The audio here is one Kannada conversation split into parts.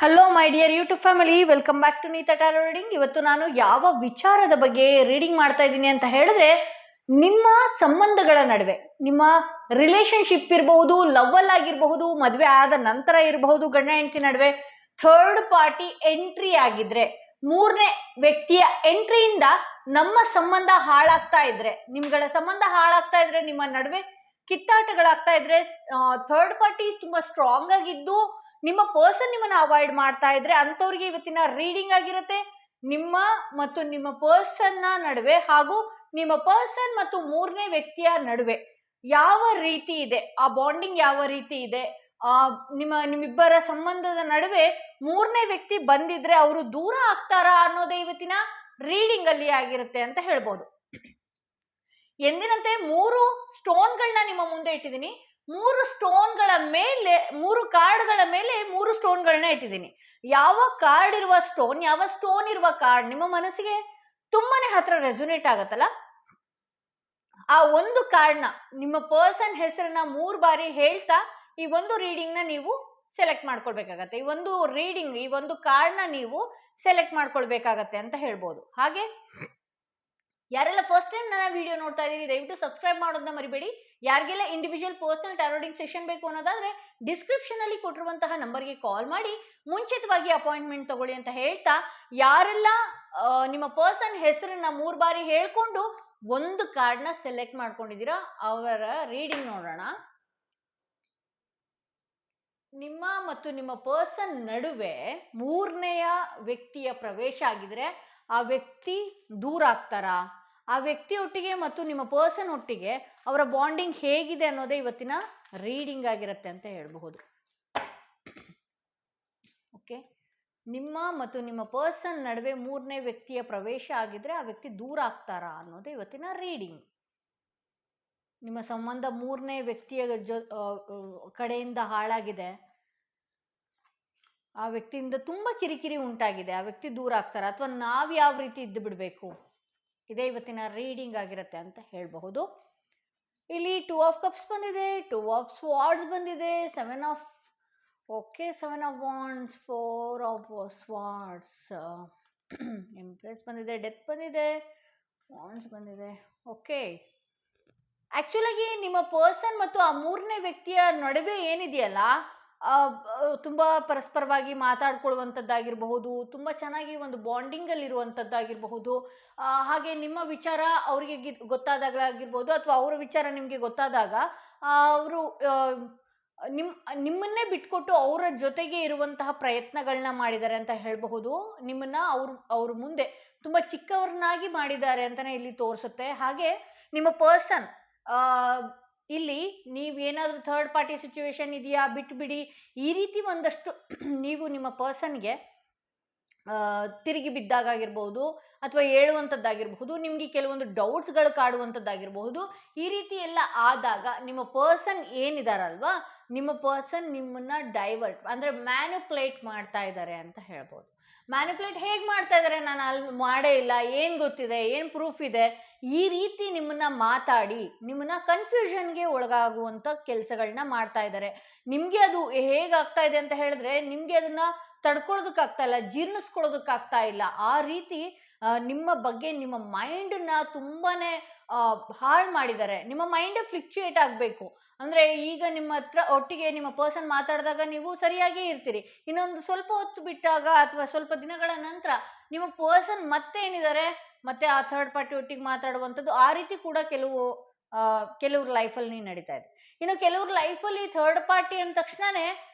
Hello my dear YouTube family, welcome back to Neeta tarot reading. ಇವತ್ತು ನಾನು ಯಾವ ವಿಚಾರದ ಬಗ್ಗೆ ರೀಡಿಂಗ್ ಮಾಡ್ತಾ ಇದ್ದೀನಿ ಅಂತ ಹೇಳಿದ್ರೆ, ನಿಮ್ಮ ಸಂಬಂಧಗಳ ನಡುವೆ, ನಿಮ್ಮ ರಿಲೇಶನ್ಶಿಪ್ ಇರಬಹುದು, ಲವ್ ಅಲ್ಲಿ ಆಗಿರಬಹುದು, ಮದುವೆ ಆದ ನಂತರ ಇರಬಹುದು, ಗಂಡ ಹೆಂಡತಿ ನಡುವೆ ಥರ್ಡ್ ಪಾರ್ಟಿ ಎಂಟ್ರಿ ಆಗಿದ್ರೆ, ಮೂರನೇ ವ್ಯಕ್ತಿಯ ಎಂಟ್ರಿಯಿಂದ ನಮ್ಮ ಸಂಬಂಧ ಹಾಳಾಗ್ತಾ ಇದ್ರೆ, ನಿಮ್ಗಳ ಸಂಬಂಧ ಹಾಳಾಗ್ತಾ ಇದ್ರೆ, ನಿಮ್ಮ ನಡುವೆ ಕಿತ್ತಾಟಗಳಾಗ್ತಾ ಇದ್ರೆ, ಥರ್ಡ್ ಪಾರ್ಟಿ ತುಂಬಾ ಸ್ಟ್ರಾಂಗ್ ಆಗಿದ್ದು ನಿಮ್ಮ ಪರ್ಸನ್ ನಿಮ್ಮನ್ನ ಅವಾಯ್ಡ್ ಮಾಡ್ತಾ ಇದ್ರೆ ಅಂತವ್ರಿಗೆ ಇವತ್ತಿನ ರೀಡಿಂಗ್ ಆಗಿರುತ್ತೆ. ನಿಮ್ಮ ಮತ್ತು ನಿಮ್ಮ ಪರ್ಸನ್ ನ ನಡುವೆ ಹಾಗೂ ನಿಮ್ಮ ಪರ್ಸನ್ ಮತ್ತು ಮೂರನೇ ವ್ಯಕ್ತಿಯ ನಡುವೆ ಯಾವ ರೀತಿ ಇದೆ, ಆ ಬಾಂಡಿಂಗ್ ಯಾವ ರೀತಿ ಇದೆ, ನಿಮ್ಮಿಬ್ಬರ ಸಂಬಂಧದ ನಡುವೆ ಮೂರನೇ ವ್ಯಕ್ತಿ ಬಂದಿದ್ರೆ ಅವರು ದೂರ ಆಗ್ತಾರಾ ಅನ್ನೋದೇ ಇವತ್ತಿನ ರೀಡಿಂಗ್ ಅಲ್ಲಿ ಆಗಿರುತ್ತೆ ಅಂತ ಹೇಳ್ಬೋದು. ಎಂದಿನಂತೆ 3 ಸ್ಟೋನ್ಗಳನ್ನ ನಿಮ್ಮ ಮುಂದೆ ಇಟ್ಟಿದ್ದೀನಿ. 3 ಸ್ಟೋನ್ಗಳ ಮೇಲೆ, 3 ಕಾರ್ಡ್ಗಳ ಮೇಲೆ 3 ಸ್ಟೋನ್ಗಳನ್ನ ಇಟ್ಟಿದ್ದೀನಿ. ಯಾವ ಕಾರ್ಡ್ ಇರುವ ಸ್ಟೋನ್, ಯಾವ ಸ್ಟೋನ್ ಇರುವ ಕಾರ್ಡ್ ನಿಮ್ಮ ಮನಸ್ಸಿಗೆ ತುಂಬಾನೇ ಹತ್ರ ರೆಸೊನೇಟ್ ಆಗತ್ತಲ್ಲ, ಆ ಒಂದು ಕಾರ್ಡ್ನ ನಿಮ್ಮ ಪರ್ಸನ್ ಹೆಸರನ್ನ 3 ಬಾರಿ ಹೇಳ್ತಾ ಈ ಒಂದು ರೀಡಿಂಗ್ ನ ನೀವು ಸೆಲೆಕ್ಟ್ ಮಾಡ್ಕೊಳ್ಬೇಕಾಗತ್ತೆ. ಈ ಒಂದು ಕಾರ್ಡ್ನ ನೀವು ಸೆಲೆಕ್ಟ್ ಮಾಡ್ಕೊಳ್ಬೇಕಾಗತ್ತೆ ಅಂತ ಹೇಳ್ಬೋದು. ಹಾಗೆ ಯಾರೆಲ್ಲ ಫಸ್ಟ್ ಟೈಮ್ ನನ್ನ ವಿಡಿಯೋ ನೋಡ್ತಾ ಇದ್ದೀರಿ, ದಯವಿಟ್ಟು ಸಬ್ಸ್ಕ್ರೈಬ್ ಮಾಡೋದನ್ನ ಮರಿಬೇಡಿ. ಯಾರಿಗೆಲ್ಲ ಇಂಡಿವಿಜುವಲ್ ಪರ್ಸನಲ್ ಟಾರೋಡಿಂಗ್ ಸೆಷನ್ ಬೇಕು ಅನ್ನೋದಾದ್ರೆ ಡಿಸ್ಕ್ರಿಪ್ಷನ್ ಅಲ್ಲಿ ಕೊಟ್ಟಿರುವಂತಹ ನಂಬರ್ಗೆ ಕಾಲ್ ಮಾಡಿ ಮುಂಚಿತವಾಗಿ ಅಪಾಯಿಂಟ್ಮೆಂಟ್ ತಗೊಳ್ಳಿ ಅಂತ ಹೇಳ್ತಾ, ಯಾರೆಲ್ಲ ನಿಮ್ಮ ಪರ್ಸನ್ ಹೆಸರನ್ನ 3 ಬಾರಿ ಹೇಳ್ಕೊಂಡು ಒಂದು ಕಾರ್ಡ್ನ ಸೆಲೆಕ್ಟ್ ಮಾಡ್ಕೊಂಡಿದ್ದೀರಾ ಅವರ ರೀಡಿಂಗ್ ನೋಡೋಣ. ನಿಮ್ಮ ಮತ್ತು ನಿಮ್ಮ ಪರ್ಸನ್ ನಡುವೆ ಮೂರನೆಯ ವ್ಯಕ್ತಿಯ ಪ್ರವೇಶ ಆಗಿದ್ರೆ ಆ ವ್ಯಕ್ತಿ ದೂರ ಆಗ್ತಾರಾ, ಆ ವ್ಯಕ್ತಿ ಒಟ್ಟಿಗೆ ಮತ್ತು ನಿಮ್ಮ ಪರ್ಸನ್ ಒಟ್ಟಿಗೆ ಅವರ ಬಾಂಡಿಂಗ್ ಹೇಗಿದೆ ಅನ್ನೋದೇ ಇವತ್ತಿನ ರೀಡಿಂಗ್ ಆಗಿರುತ್ತೆ ಅಂತ ಹೇಳಬಹುದು. ಓಕೆ, ನಿಮ್ಮ ಮತ್ತು ನಿಮ್ಮ ಪರ್ಸನ್ ನಡುವೆ ಮೂರನೇ ವ್ಯಕ್ತಿಯ ಪ್ರವೇಶ ಆಗಿದ್ರೆ ಆ ವ್ಯಕ್ತಿ ದೂರ ಆಗ್ತಾರಾ ಅನ್ನೋದೇ ಇವತ್ತಿನ ರೀಡಿಂಗ್. ನಿಮ್ಮ ಸಂಬಂಧ ಮೂರನೇ ವ್ಯಕ್ತಿಯ ಕಡೆಯಿಂದ ಹಾಳಾಗಿದೆ, ಆ ವ್ಯಕ್ತಿಯಿಂದ ತುಂಬಾ ಕಿರಿಕಿರಿ ಉಂಟಾಗಿದೆ, ಆ ವ್ಯಕ್ತಿ ದೂರ ಆಗ್ತಾರ ಅಥವಾ ನಾವ್ ಯಾವ ರೀತಿ ಇದ್ದು ಬಿಡ್ಬೇಕು, ಇದೇ ಇವತ್ತಿನ ರೀಡಿಂಗ್ ಆಗಿರುತ್ತೆ ಅಂತ ಹೇಳಬಹುದು. ಇಲ್ಲಿ 2 ಆಫ್ ಕಪ್ಸ್ ಬಂದಿದೆ, 2 ಆಫ್ ಸ್ವಾರ್ಡ್ಸ್ ಬಂದಿದೆ, 7 ಆಫ್ ವಾಂಡ್ಸ್, 4 ಆಫ್ ಸ್ವಾರ್ಡ್ಸ್, ಎಂಪ್ರೆಸ್ ಬಂದಿದೆ, ಡೆತ್ ಬಂದಿದೆ, ವಾಂಡ್ಸ್ ಬಂದಿದೆ. ಓಕೆ, ಆಕ್ಚುಲಾಗಿ ನಿಮ್ಮ ಪರ್ಸನ್ ಮತ್ತು ಆ ಮೂರನೇ ವ್ಯಕ್ತಿಯ ನಡುವೆ ಏನಿದೆಯಲ್ಲ, ತುಂಬಾ ಪರಸ್ಪರವಾಗಿ ಮಾತಾಡ್ಕೊಳ್ಳುವಂಥದ್ದಾಗಿರಬಹುದು, ತುಂಬಾ ಚೆನ್ನಾಗಿ ಒಂದು ಬಾಂಡಿಂಗ್ ಅಲ್ಲಿ ಇರುವಂಥದ್ದಾಗಿರಬಹುದು, ಹಾಗೆ ನಿಮ್ಮ ವಿಚಾರ ಅವರಿಗೆ ಗೊತ್ತಾದಾಗಲಾಗಿರ್ಬೋದು ಅಥವಾ ಅವರ ವಿಚಾರ ನಿಮಗೆ ಗೊತ್ತಾದಾಗ ಅವರು ನಿಮ್ಮನ್ನೇ ಬಿಟ್ಕೊಟ್ಟು ಅವರ ಜೊತೆಗೆ ಇರುವಂತಹ ಪ್ರಯತ್ನಗಳನ್ನ ಮಾಡಿದ್ದಾರೆ ಅಂತ ಹೇಳಬಹುದು. ನಿಮ್ಮನ್ನ ಅವ್ರ ಮುಂದೆ ತುಂಬಾ ಚಿಕ್ಕವ್ರನ್ನಾಗಿ ಮಾಡಿದ್ದಾರೆ ಅಂತಾನೆ ಇಲ್ಲಿ ತೋರಿಸುತ್ತೆ. ಹಾಗೆ ನಿಮ್ಮ ಪರ್ಸನ್ ಇಲ್ಲಿ ನೀವೇನಾದ್ರೂ ಥರ್ಡ್ ಪಾರ್ಟಿ ಸಿಚುವೇಶನ್ ಇದೆಯಾ, ಬಿಟ್ಬಿಡಿ, ಈ ರೀತಿ ಒಂದಷ್ಟು ನೀವು ನಿಮ್ಮ ಪರ್ಸನ್ಗೆ ತಿರುಗಿ ಬಿದ್ದಾಗಿರ್ಬಹುದು ಅಥವಾ ಹೇಳುವಂಥದ್ದಾಗಿರ್ಬಹುದು, ನಿಮ್ಗೆ ಕೆಲವೊಂದು ಡೌಟ್ಸ್ಗಳು ಕಾಡುವಂಥದ್ದಾಗಿರ್ಬಹುದು. ಈ ರೀತಿ ಎಲ್ಲ ಆದಾಗ ನಿಮ್ಮ ಪರ್ಸನ್ ಏನಿದಾರಲ್ವಾ, ನಿಮ್ಮ ಪರ್ಸನ್ ನಿಮ್ಮನ್ನ ಡೈವರ್ಟ್ ಅಂದ್ರೆ ಮ್ಯಾನುಪ್ಯುಲೇಟ್ ಮಾಡ್ತಾ ಇದ್ದಾರೆ ಅಂತ ಹೇಳ್ಬೋದು. ಮ್ಯಾನುಪ್ಯುಲೇಟ್ ಹೇಗೆ ಮಾಡ್ತಾ ಇದ್ದಾರೆ, ನಾನು ಅಲ್ಲಿ ಮಾಡೇ ಇಲ್ಲ, ಏನ್ ಗೊತ್ತಿದೆ, ಏನ್ ಪ್ರೂಫ್ ಇದೆ, ಈ ರೀತಿ ನಿಮ್ಮನ್ನ ಮಾತಾಡಿ ನಿಮ್ಮನ್ನ ಕನ್ಫ್ಯೂಷನ್ಗೆ ಒಳಗಾಗುವಂತ ಕೆಲಸಗಳನ್ನ ಮಾಡ್ತಾ ಇದ್ದಾರೆ. ನಿಮ್ಗೆ ಅದು ಹೇಗಾಗ್ತಾ ಇದೆ ಅಂತ ಹೇಳಿದ್ರೆ, ನಿಮ್ಗೆ ಅದನ್ನ ತಡ್ಕೊಳ್ಳೋದಕ್ಕಾಗ್ತಾ ಇಲ್ಲ, ಜೀರ್ಣಿಸ್ಕೊಳ್ಳೋದಕ್ಕಾಗ್ತಾ ಇಲ್ಲ. ಆ ರೀತಿ ನಿಮ್ಮ ಬಗ್ಗೆ ನಿಮ್ಮ ಮೈಂಡ್ನ ತುಂಬಾನೇ ಹಾಳು ಮಾಡಿದ್ದಾರೆ. ನಿಮ್ಮ ಮೈಂಡ್ ಫ್ಲಿಕ್ಚುಯೇಟ್ ಆಗಬೇಕು ಅಂದ್ರೆ, ಈಗ ನಿಮ್ಮ ಹತ್ರ ಒಟ್ಟಿಗೆ ನಿಮ್ಮ ಪರ್ಸನ್ ಮಾತಾಡಿದಾಗ ನೀವು ಸರಿಯಾಗೇ ಇರ್ತೀರಿ, ಇನ್ನೊಂದು ಸ್ವಲ್ಪ ಹೊತ್ತು ಬಿಟ್ಟಾಗ ಅಥವಾ ಸ್ವಲ್ಪ ದಿನಗಳ ನಂತರ ನಿಮ್ಮ ಪರ್ಸನ್ ಮತ್ತೆ ಏನಿದ್ದಾರೆ ಮತ್ತೆ ಆ ಥರ್ಡ್ ಪಾರ್ಟಿ ಒಟ್ಟಿಗೆ ಮಾತಾಡುವಂಥದ್ದು, ಆ ರೀತಿ ಕೂಡ ಕೆಲವ್ರ ಲೈಫಲ್ಲಿ ನಡೀತಾ ಇದೆ. ಇನ್ನು ಕೆಲವ್ರ ಲೈಫಲ್ಲಿ ಥರ್ಡ್ ಪಾರ್ಟಿ ಅಂದ ತಕ್ಷಣನೇ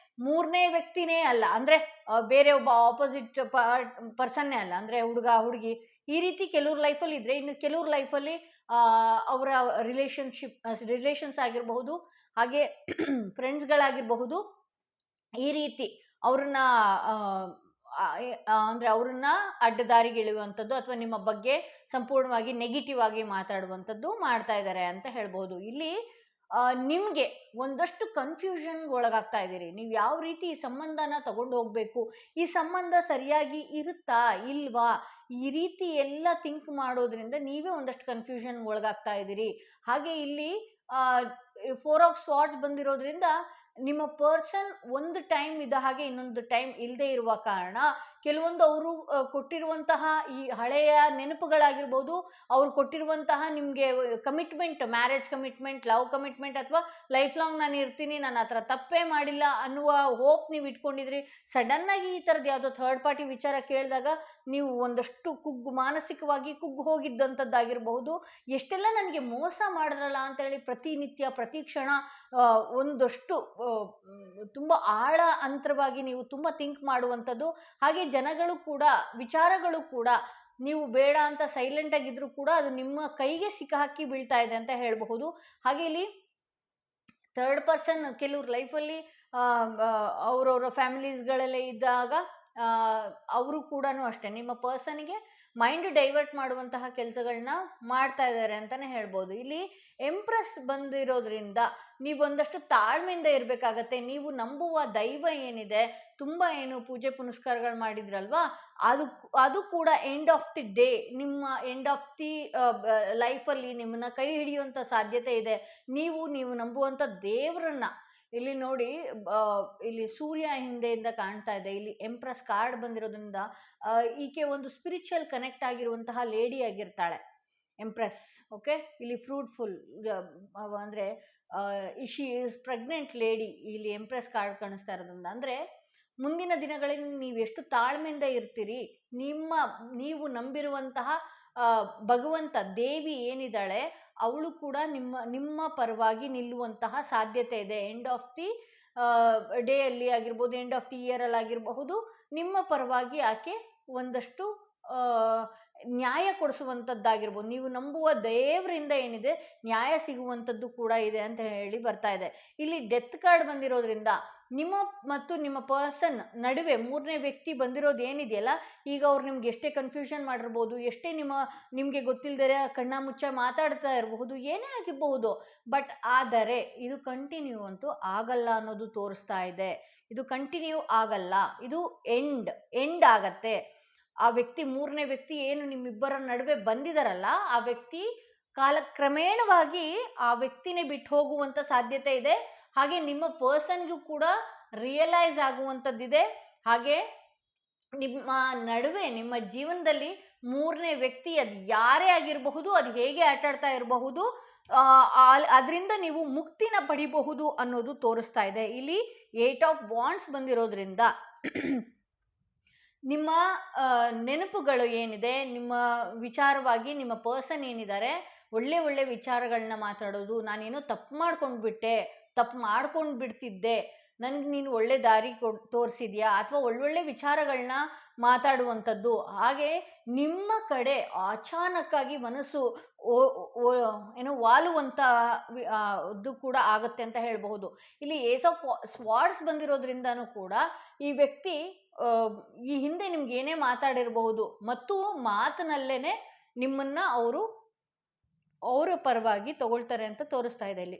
ಮೂರನೇ ವ್ಯಕ್ತಿನೇ ಅಲ್ಲ, ಅಂದ್ರೆ ಬೇರೆ ಒಬ್ಬ ಆಪೋಸಿಟ್ ಪರ್ಸನ್ನೇ ಅಲ್ಲ, ಅಂದ್ರೆ ಹುಡುಗ ಹುಡುಗಿ, ಈ ರೀತಿ ಕೆಲವ್ರ ಲೈಫಲ್ಲಿ ಇದ್ರೆ, ಇನ್ನು ಕೆಲವ್ರ ಲೈಫಲ್ಲಿ ಅವರ ರಿಲೇಷನ್ಸ್ ಆಗಿರಬಹುದು, ಹಾಗೆ ಫ್ರೆಂಡ್ಸ್ಗಳಾಗಿರಬಹುದು, ಈ ರೀತಿ ಅವ್ರನ್ನ ಅಂದ್ರೆ ಅವ್ರನ್ನ ಅಡ್ಡದಾರಿಗೆ ಇಳಿಯುವಂಥದ್ದು ಅಥವಾ ನಿಮ್ಮ ಬಗ್ಗೆ ಸಂಪೂರ್ಣವಾಗಿ ನೆಗೆಟಿವ್ ಆಗಿ ಮಾತಾಡುವಂಥದ್ದು ಮಾಡ್ತಾ ಇದ್ದಾರೆ ಅಂತ ಹೇಳ್ಬಹುದು. ಇಲ್ಲಿ ನಿಮ್ಗೆ ಒಂದಷ್ಟು ಕನ್ಫ್ಯೂಷನ್ ಒಳಗಾಗ್ತಾ ಇದ್ದೀರಿ. ನೀವು ಯಾವ ರೀತಿ ಈ ಸಂಬಂಧನ ತಗೊಂಡು ಹೋಗ್ಬೇಕು, ಈ ಸಂಬಂಧ ಸರಿಯಾಗಿ ಇರುತ್ತಾ ಇಲ್ವಾ, ಈ ರೀತಿ ಎಲ್ಲ ಥಿಂಕ್ ಮಾಡೋದ್ರಿಂದ ನೀವೇ ಒಂದಷ್ಟು ಕನ್ಫ್ಯೂಷನ್ ಒಳಗಾಗ್ತಾ ಇದ್ದೀರಿ. ಹಾಗೆ ಇಲ್ಲಿ 4 ಆಫ್ ಸ್ವಾರ್ಡ್ಸ್ ಬಂದಿರೋದ್ರಿಂದ ನಿಮ್ಮ ಪರ್ಸನ್ ಒಂದು ಟೈಮ್ ಇದ್ದ ಹಾಗೆ ಇನ್ನೊಂದು ಟೈಮ್ ಇಲ್ಲದೆ ಇರುವ ಕಾರಣ ಕೆಲವೊಂದು ಅವರು ಕೊಟ್ಟಿರುವಂತಹ ಈ ಹಳೆಯ ನೆನಪುಗಳಾಗಿರ್ಬೋದು, ಅವ್ರು ಕೊಟ್ಟಿರುವಂತಹ ನಿಮಗೆ commitment, marriage commitment, love commitment, ಅಥವಾ ಲೈಫ್ ಲಾಂಗ್ ನಾನು ಇರ್ತೀನಿ, ನಾನು ಆ ಥರ ತಪ್ಪೇ ಮಾಡಿಲ್ಲ ಅನ್ನುವ ಹೋಪ್ ನೀವು ಇಟ್ಕೊಂಡಿದ್ರಿ. ಸಡನ್ನಾಗಿ ಈ ಥರದ್ದು ಯಾವುದೋ ಥರ್ಡ್ ಪಾರ್ಟಿ ವಿಚಾರ ಕೇಳಿದಾಗ ನೀವು ಒಂದಷ್ಟು ಮಾನಸಿಕವಾಗಿ ಕುಗ್ಗು ಹೋಗಿದ್ದಂಥದ್ದಾಗಿರಬಹುದು. ಎಷ್ಟೆಲ್ಲ ನನಗೆ ಮೋಸ ಮಾಡಿದ್ರಲ್ಲ ಅಂತೇಳಿ ಪ್ರತಿನಿತ್ಯ ಪ್ರತಿ ಕ್ಷಣ ಒಂದಷ್ಟು ತುಂಬ ಆಳ ಅಂತರವಾಗಿ ನೀವು ತುಂಬ ಥಿಂಕ್ ಮಾಡುವಂಥದ್ದು. ಹಾಗೆ ಜನಗಳು ಕೂಡ, ವಿಚಾರಗಳು ಕೂಡ, ನೀವು ಬೇಡ ಅಂತ ಸೈಲೆಂಟ್ ಆಗಿದ್ರು ಕೂಡ ಅದು ನಿಮ್ಮ ಕೈಗೆ ಸಿಕ್ಕಾಕಿ ಬೀಳ್ತಾ ಇದೆ ಅಂತ ಹೇಳಬಹುದು. ಹಾಗೆ ಇಲ್ಲಿ ಥರ್ಡ್ ಪರ್ಸನ್ ಕೆಲವ್ರ ಲೈಫಲ್ಲಿ ಅವರವರ ಫ್ಯಾಮಿಲೀಸ್ಗಳೆಲ್ಲ ಇದ್ದಾಗ ಅವರು ಕೂಡ ಅಷ್ಟೇ ನಿಮ್ಮ ಪರ್ಸನ್ಗೆ ಮೈಂಡ್ ಡೈವರ್ಟ್ ಮಾಡುವಂತಹ ಕೆಲಸಗಳನ್ನ ಮಾಡ್ತಾ ಇದ್ದಾರೆ ಅಂತಾನೆ ಹೇಳ್ಬೋದು. ಇಲ್ಲಿ ಎಂಪ್ರೆಸ್ ಬಂದಿರೋದ್ರಿಂದ ನೀವು ಒಂದಷ್ಟು ತಾಳ್ಮೆಯಿಂದ ಇರಬೇಕಾಗತ್ತೆ. ನೀವು ನಂಬುವ ದೈವ ಏನಿದೆ, ತುಂಬ ಏನು ಪೂಜೆ ಪುನಸ್ಕಾರಗಳು ಮಾಡಿದ್ರಲ್ವಾ, ಅದು ಕೂಡ ಎಂಡ್ ಆಫ್ ದಿ ಡೇ, ನಿಮ್ಮ ಎಂಡ್ ಆಫ್ ದಿ ಲೈಫಲ್ಲಿ ನಿಮ್ಮನ್ನ ಕೈ ಹಿಡಿಯುವಂಥ ಸಾಧ್ಯತೆ ಇದೆ. ನೀವು ನಂಬುವಂಥ ದೇವರನ್ನ ಇಲ್ಲಿ ನೋಡಿ, ಇಲ್ಲಿ ಸೂರ್ಯ ಹಿಂದೆಯಿಂದ ಕಾಣ್ತಾ ಇದೆ. ಇಲ್ಲಿ ಎಂಪ್ರೆಸ್ ಕಾರ್ಡ್ ಬಂದಿರೋದ್ರಿಂದ ಈಕೆ ಒಂದು ಸ್ಪಿರಿಚುವಲ್ ಕನೆಕ್ಟ್ ಆಗಿರುವಂತಹ ಲೇಡಿ ಆಗಿರ್ತಾಳೆ ಎಂಪ್ರೆಸ್. ಓಕೆ, ಇಲ್ಲಿ ಫ್ರೂಟ್ಫುಲ್ ಅಂದರೆ ಶಿ ಈಸ್ ಪ್ರೆಗ್ನೆಂಟ್ ಲೇಡಿ. ಇಲ್ಲಿ ಎಂಪ್ರೆಸ್ ಕಾರ್ಡ್ ಕಾಣಿಸ್ತಾ ಇರೋದ್ರಿಂದ ಅಂದರೆ ಮುಂದಿನ ದಿನಗಳಲ್ಲಿ ನೀವು ಎಷ್ಟು ತಾಳ್ಮೆಯಿಂದ ಇರ್ತೀರಿ, ನೀವು ನಂಬಿರುವಂತಹ ಭಗವಂತ, ದೇವಿ ಏನಿದ್ದಾಳೆ ಅವಳು ಕೂಡ ನಿಮ್ಮ ಪರವಾಗಿ ನಿಲ್ಲುವಂತಹ ಸಾಧ್ಯತೆ ಇದೆ. ಎಂಡ್ ಆಫ್ ದಿ ಡೇ ಅಲ್ಲಿ ಆಗಿರ್ಬೋದು, ಎಂಡ್ ಆಫ್ ದಿ ಇಯರ್ ಅಲ್ಲಿ ಆಗಿರಬಹುದು, ನಿಮ್ಮ ಪರವಾಗಿ ಆಕೆ ಒಂದಷ್ಟು ನ್ಯಾಯ ಕೊಡಿಸುವಂಥದ್ದಾಗಿರ್ಬೋದು. ನೀವು ನಂಬುವ ದೇವರಿಂದ ಏನಿದೆ ನ್ಯಾಯ ಸಿಗುವಂಥದ್ದು ಕೂಡ ಇದೆ ಅಂತ ಹೇಳಿ ಬರ್ತಾ ಇದೆ. ಇಲ್ಲಿ ಡೆತ್ ಕಾರ್ಡ್ ಬಂದಿರೋದ್ರಿಂದ ನಿಮ್ಮ ಮತ್ತು ನಿಮ್ಮ ಪರ್ಸನ್ ನಡುವೆ ಮೂರನೇ ವ್ಯಕ್ತಿ ಬಂದಿರೋದು ಏನಿದೆಯಲ್ಲ, ಈಗ ಅವ್ರು ನಿಮ್ಗೆ ಎಷ್ಟೇ ಕನ್ಫ್ಯೂಷನ್ ಮಾಡಿರ್ಬೋದು, ಎಷ್ಟೇ ನಿಮಗೆ ಗೊತ್ತಿಲ್ಲದೆ ಕಣ್ಣ ಮುಚ್ಚ ಮಾತಾಡ್ತಾ ಇರಬಹುದು, ಏನೇ ಆಗಿರಬಹುದು, ಬಟ್ ಆದರೆ ಇದು ಕಂಟಿನ್ಯೂ ಅಂತೂ ಆಗಲ್ಲ ಅನ್ನೋದು ತೋರಿಸ್ತಾ ಇದೆ. ಇದು ಕಂಟಿನ್ಯೂ ಆಗಲ್ಲ, ಇದು ಎಂಡ್ ಆಗತ್ತೆ. ಆ ವ್ಯಕ್ತಿ, ಮೂರನೇ ವ್ಯಕ್ತಿ ಏನು ನಿಮ್ಮಿಬ್ಬರ ನಡುವೆ ಬಂದಿದಾರಲ್ಲ, ಆ ವ್ಯಕ್ತಿ ಕಾಲಕ್ರಮೇಣವಾಗಿ ಆ ವ್ಯಕ್ತಿನೇ ಬಿಟ್ಟು ಹೋಗುವಂಥ ಸಾಧ್ಯತೆ ಇದೆ. ಹಾಗೆ ನಿಮ್ಮ ಪರ್ಸನ್ಗೂ ಕೂಡ ರಿಯಲೈಸ್ ಆಗುವಂಥದ್ದಿದೆ. ಹಾಗೆ ನಿಮ್ಮ ನಡುವೆ, ನಿಮ್ಮ ಜೀವನದಲ್ಲಿ ಮೂರನೇ ವ್ಯಕ್ತಿ ಅದು ಯಾರೇ ಆಗಿರಬಹುದು, ಅದು ಹೇಗೆ ಆಟಾಡ್ತಾ ಇರಬಹುದು, ಅದರಿಂದ ನೀವು ಮುಕ್ತಿನ ಪಡಿಬಹುದು ಅನ್ನೋದು ತೋರಿಸ್ತಾ ಇದೆ. ಇಲ್ಲಿ 8 ಆಫ್ ವಾಂಡ್ಸ್ ಬಂದಿರೋದ್ರಿಂದ ನಿಮ್ಮ ನೆನಪುಗಳು ಏನಿದೆ, ನಿಮ್ಮ ವಿಚಾರವಾಗಿ ನಿಮ್ಮ ಪರ್ಸನ್ ಏನಿದ್ದಾರೆ ಒಳ್ಳೆ ವಿಚಾರಗಳನ್ನ ಮಾತಾಡೋದು, ನಾನೇನೋ ತಪ್ಪು ಮಾಡ್ಕೊಂಡು ಬಿಡ್ತಿದ್ದೆ, ನನಗೆ ನೀನು ಒಳ್ಳೆ ದಾರಿ ತೋರಿಸಿದ್ಯಾ, ಅಥವಾ ಒಳ್ಳೊಳ್ಳೆ ವಿಚಾರಗಳನ್ನ ಮಾತಾಡುವಂಥದ್ದು. ಹಾಗೆ ನಿಮ್ಮ ಕಡೆ ಅಚಾನಕ್ಕಾಗಿ ಮನಸ್ಸು ಏನೋ ವಾಲುವಂಥ ಇದು ಕೂಡ ಆಗುತ್ತೆ ಅಂತ ಹೇಳಬಹುದು. ಇಲ್ಲಿ ಏಸ್ ಆಫ್ ಸ್ವಾರ್ಡ್ಸ್ ಬಂದಿರೋದ್ರಿಂದನೂ ಕೂಡ ಈ ವ್ಯಕ್ತಿ ಈ ಹಿಂದೆ ನಿಮ್ಗೆ ಏನೇ ಮಾತಾಡಿರಬಹುದು ಮತ್ತು ಮಾತಿನಲ್ಲೇನೆ ನಿಮ್ಮನ್ನ ಅವರ ಪರವಾಗಿ ತಗೊಳ್ತಾರೆ ಅಂತ ತೋರಿಸ್ತಾ ಇದೆ ಇಲ್ಲಿ.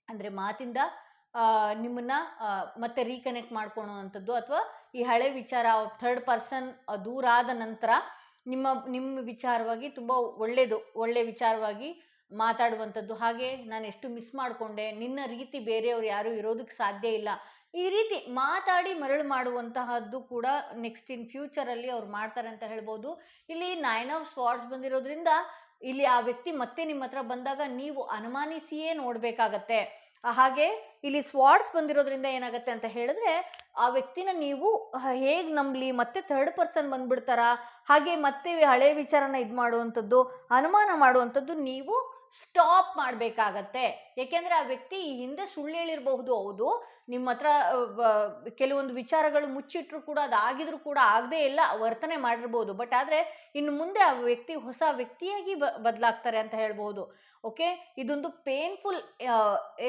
ಅಂದರೆ ಮಾತಿಂದ ನಿಮ್ಮನ್ನ ಮತ್ತೆ ರೀಕನೆಕ್ಟ್ ಮಾಡ್ಕೊಳ್ಳುವಂಥದ್ದು, ಅಥವಾ ಈ ಹಳೆ ವಿಚಾರ ಥರ್ಡ್ ಪರ್ಸನ್ ದೂರ ಆದ ನಂತರ ನಿಮ್ಮ ವಿಚಾರವಾಗಿ ತುಂಬ ಒಳ್ಳೆ ವಿಚಾರವಾಗಿ ಮಾತಾಡುವಂಥದ್ದು. ಹಾಗೆ ನಾನು ಎಷ್ಟು ಮಿಸ್ ಮಾಡಿಕೊಂಡೆ, ನಿನ್ನ ರೀತಿ ಬೇರೆಯವ್ರು ಯಾರೂ ಇರೋದಕ್ಕೆ ಸಾಧ್ಯ ಇಲ್ಲ, ಈ ರೀತಿ ಮಾತಾಡಿ ಮರಳು ಮಾಡುವಂತಹದ್ದು ಕೂಡ ನೆಕ್ಸ್ಟ್ ಇನ್ ಫ್ಯೂಚರಲ್ಲಿ ಅವ್ರು ಮಾಡ್ತಾರೆ ಅಂತ ಹೇಳ್ಬೋದು. ಇಲ್ಲಿ 9 ಆಫ್ ಸ್ವಾರ್ಡ್ಸ್ ಬಂದಿರೋದ್ರಿಂದ ಇಲ್ಲಿ ಆ ವ್ಯಕ್ತಿ ಮತ್ತೆ ನಿಮ್ಮ ಹತ್ರ ಬಂದಾಗ ನೀವು ಅನುಮಾನಿಸಿಯೇ ನೋಡಬೇಕಾಗತ್ತೆ. ಹಾಗೆ ಇಲ್ಲಿ ಸ್ವಾರ್ಡ್ಸ್ ಬಂದಿರೋದ್ರಿಂದ ಏನಾಗುತ್ತೆ ಅಂತ ಹೇಳಿದ್ರೆ, ಆ ವ್ಯಕ್ತಿನ ನೀವು ಹೇಗೆ ನಂಬಲಿ, ಮತ್ತೆ ಥರ್ಡ್ ಪರ್ಸನ್ ಬಂದ್ಬಿಡ್ತಾರಾ, ಹಾಗೆ ಮತ್ತೆ ಹಳೆ ವಿಚಾರನ ಇದು ಮಾಡುವಂಥದ್ದು, ಅನುಮಾನ ಮಾಡುವಂಥದ್ದು ನೀವು ಸ್ಟಾಪ್ ಮಾಡಬೇಕಾಗತ್ತೆ. ಯಾಕೆಂದರೆ ಆ ವ್ಯಕ್ತಿ ಈ ಹಿಂದೆ ಸುಳ್ಳು ಹೇಳಿರಬಹುದು, ಹೌದು, ನಿಮ್ಮ ಹತ್ರ ಕೆಲವೊಂದು ವಿಚಾರಗಳು ಮುಚ್ಚಿಟ್ರು ಕೂಡ, ಅದಾಗಿದ್ರು ಕೂಡ ಆಗದೇ ಇಲ್ಲ ವರ್ತನೆ ಮಾಡಿರ್ಬೋದು, ಬಟ್ ಆದರೆ ಇನ್ನು ಮುಂದೆ ಆ ವ್ಯಕ್ತಿ ಹೊಸ ವ್ಯಕ್ತಿಯಾಗಿ ಬದಲಾಗ್ತಾರೆ ಅಂತ ಹೇಳ್ಬೋದು. ಓಕೆ, ಇದೊಂದು ಪೇನ್ಫುಲ್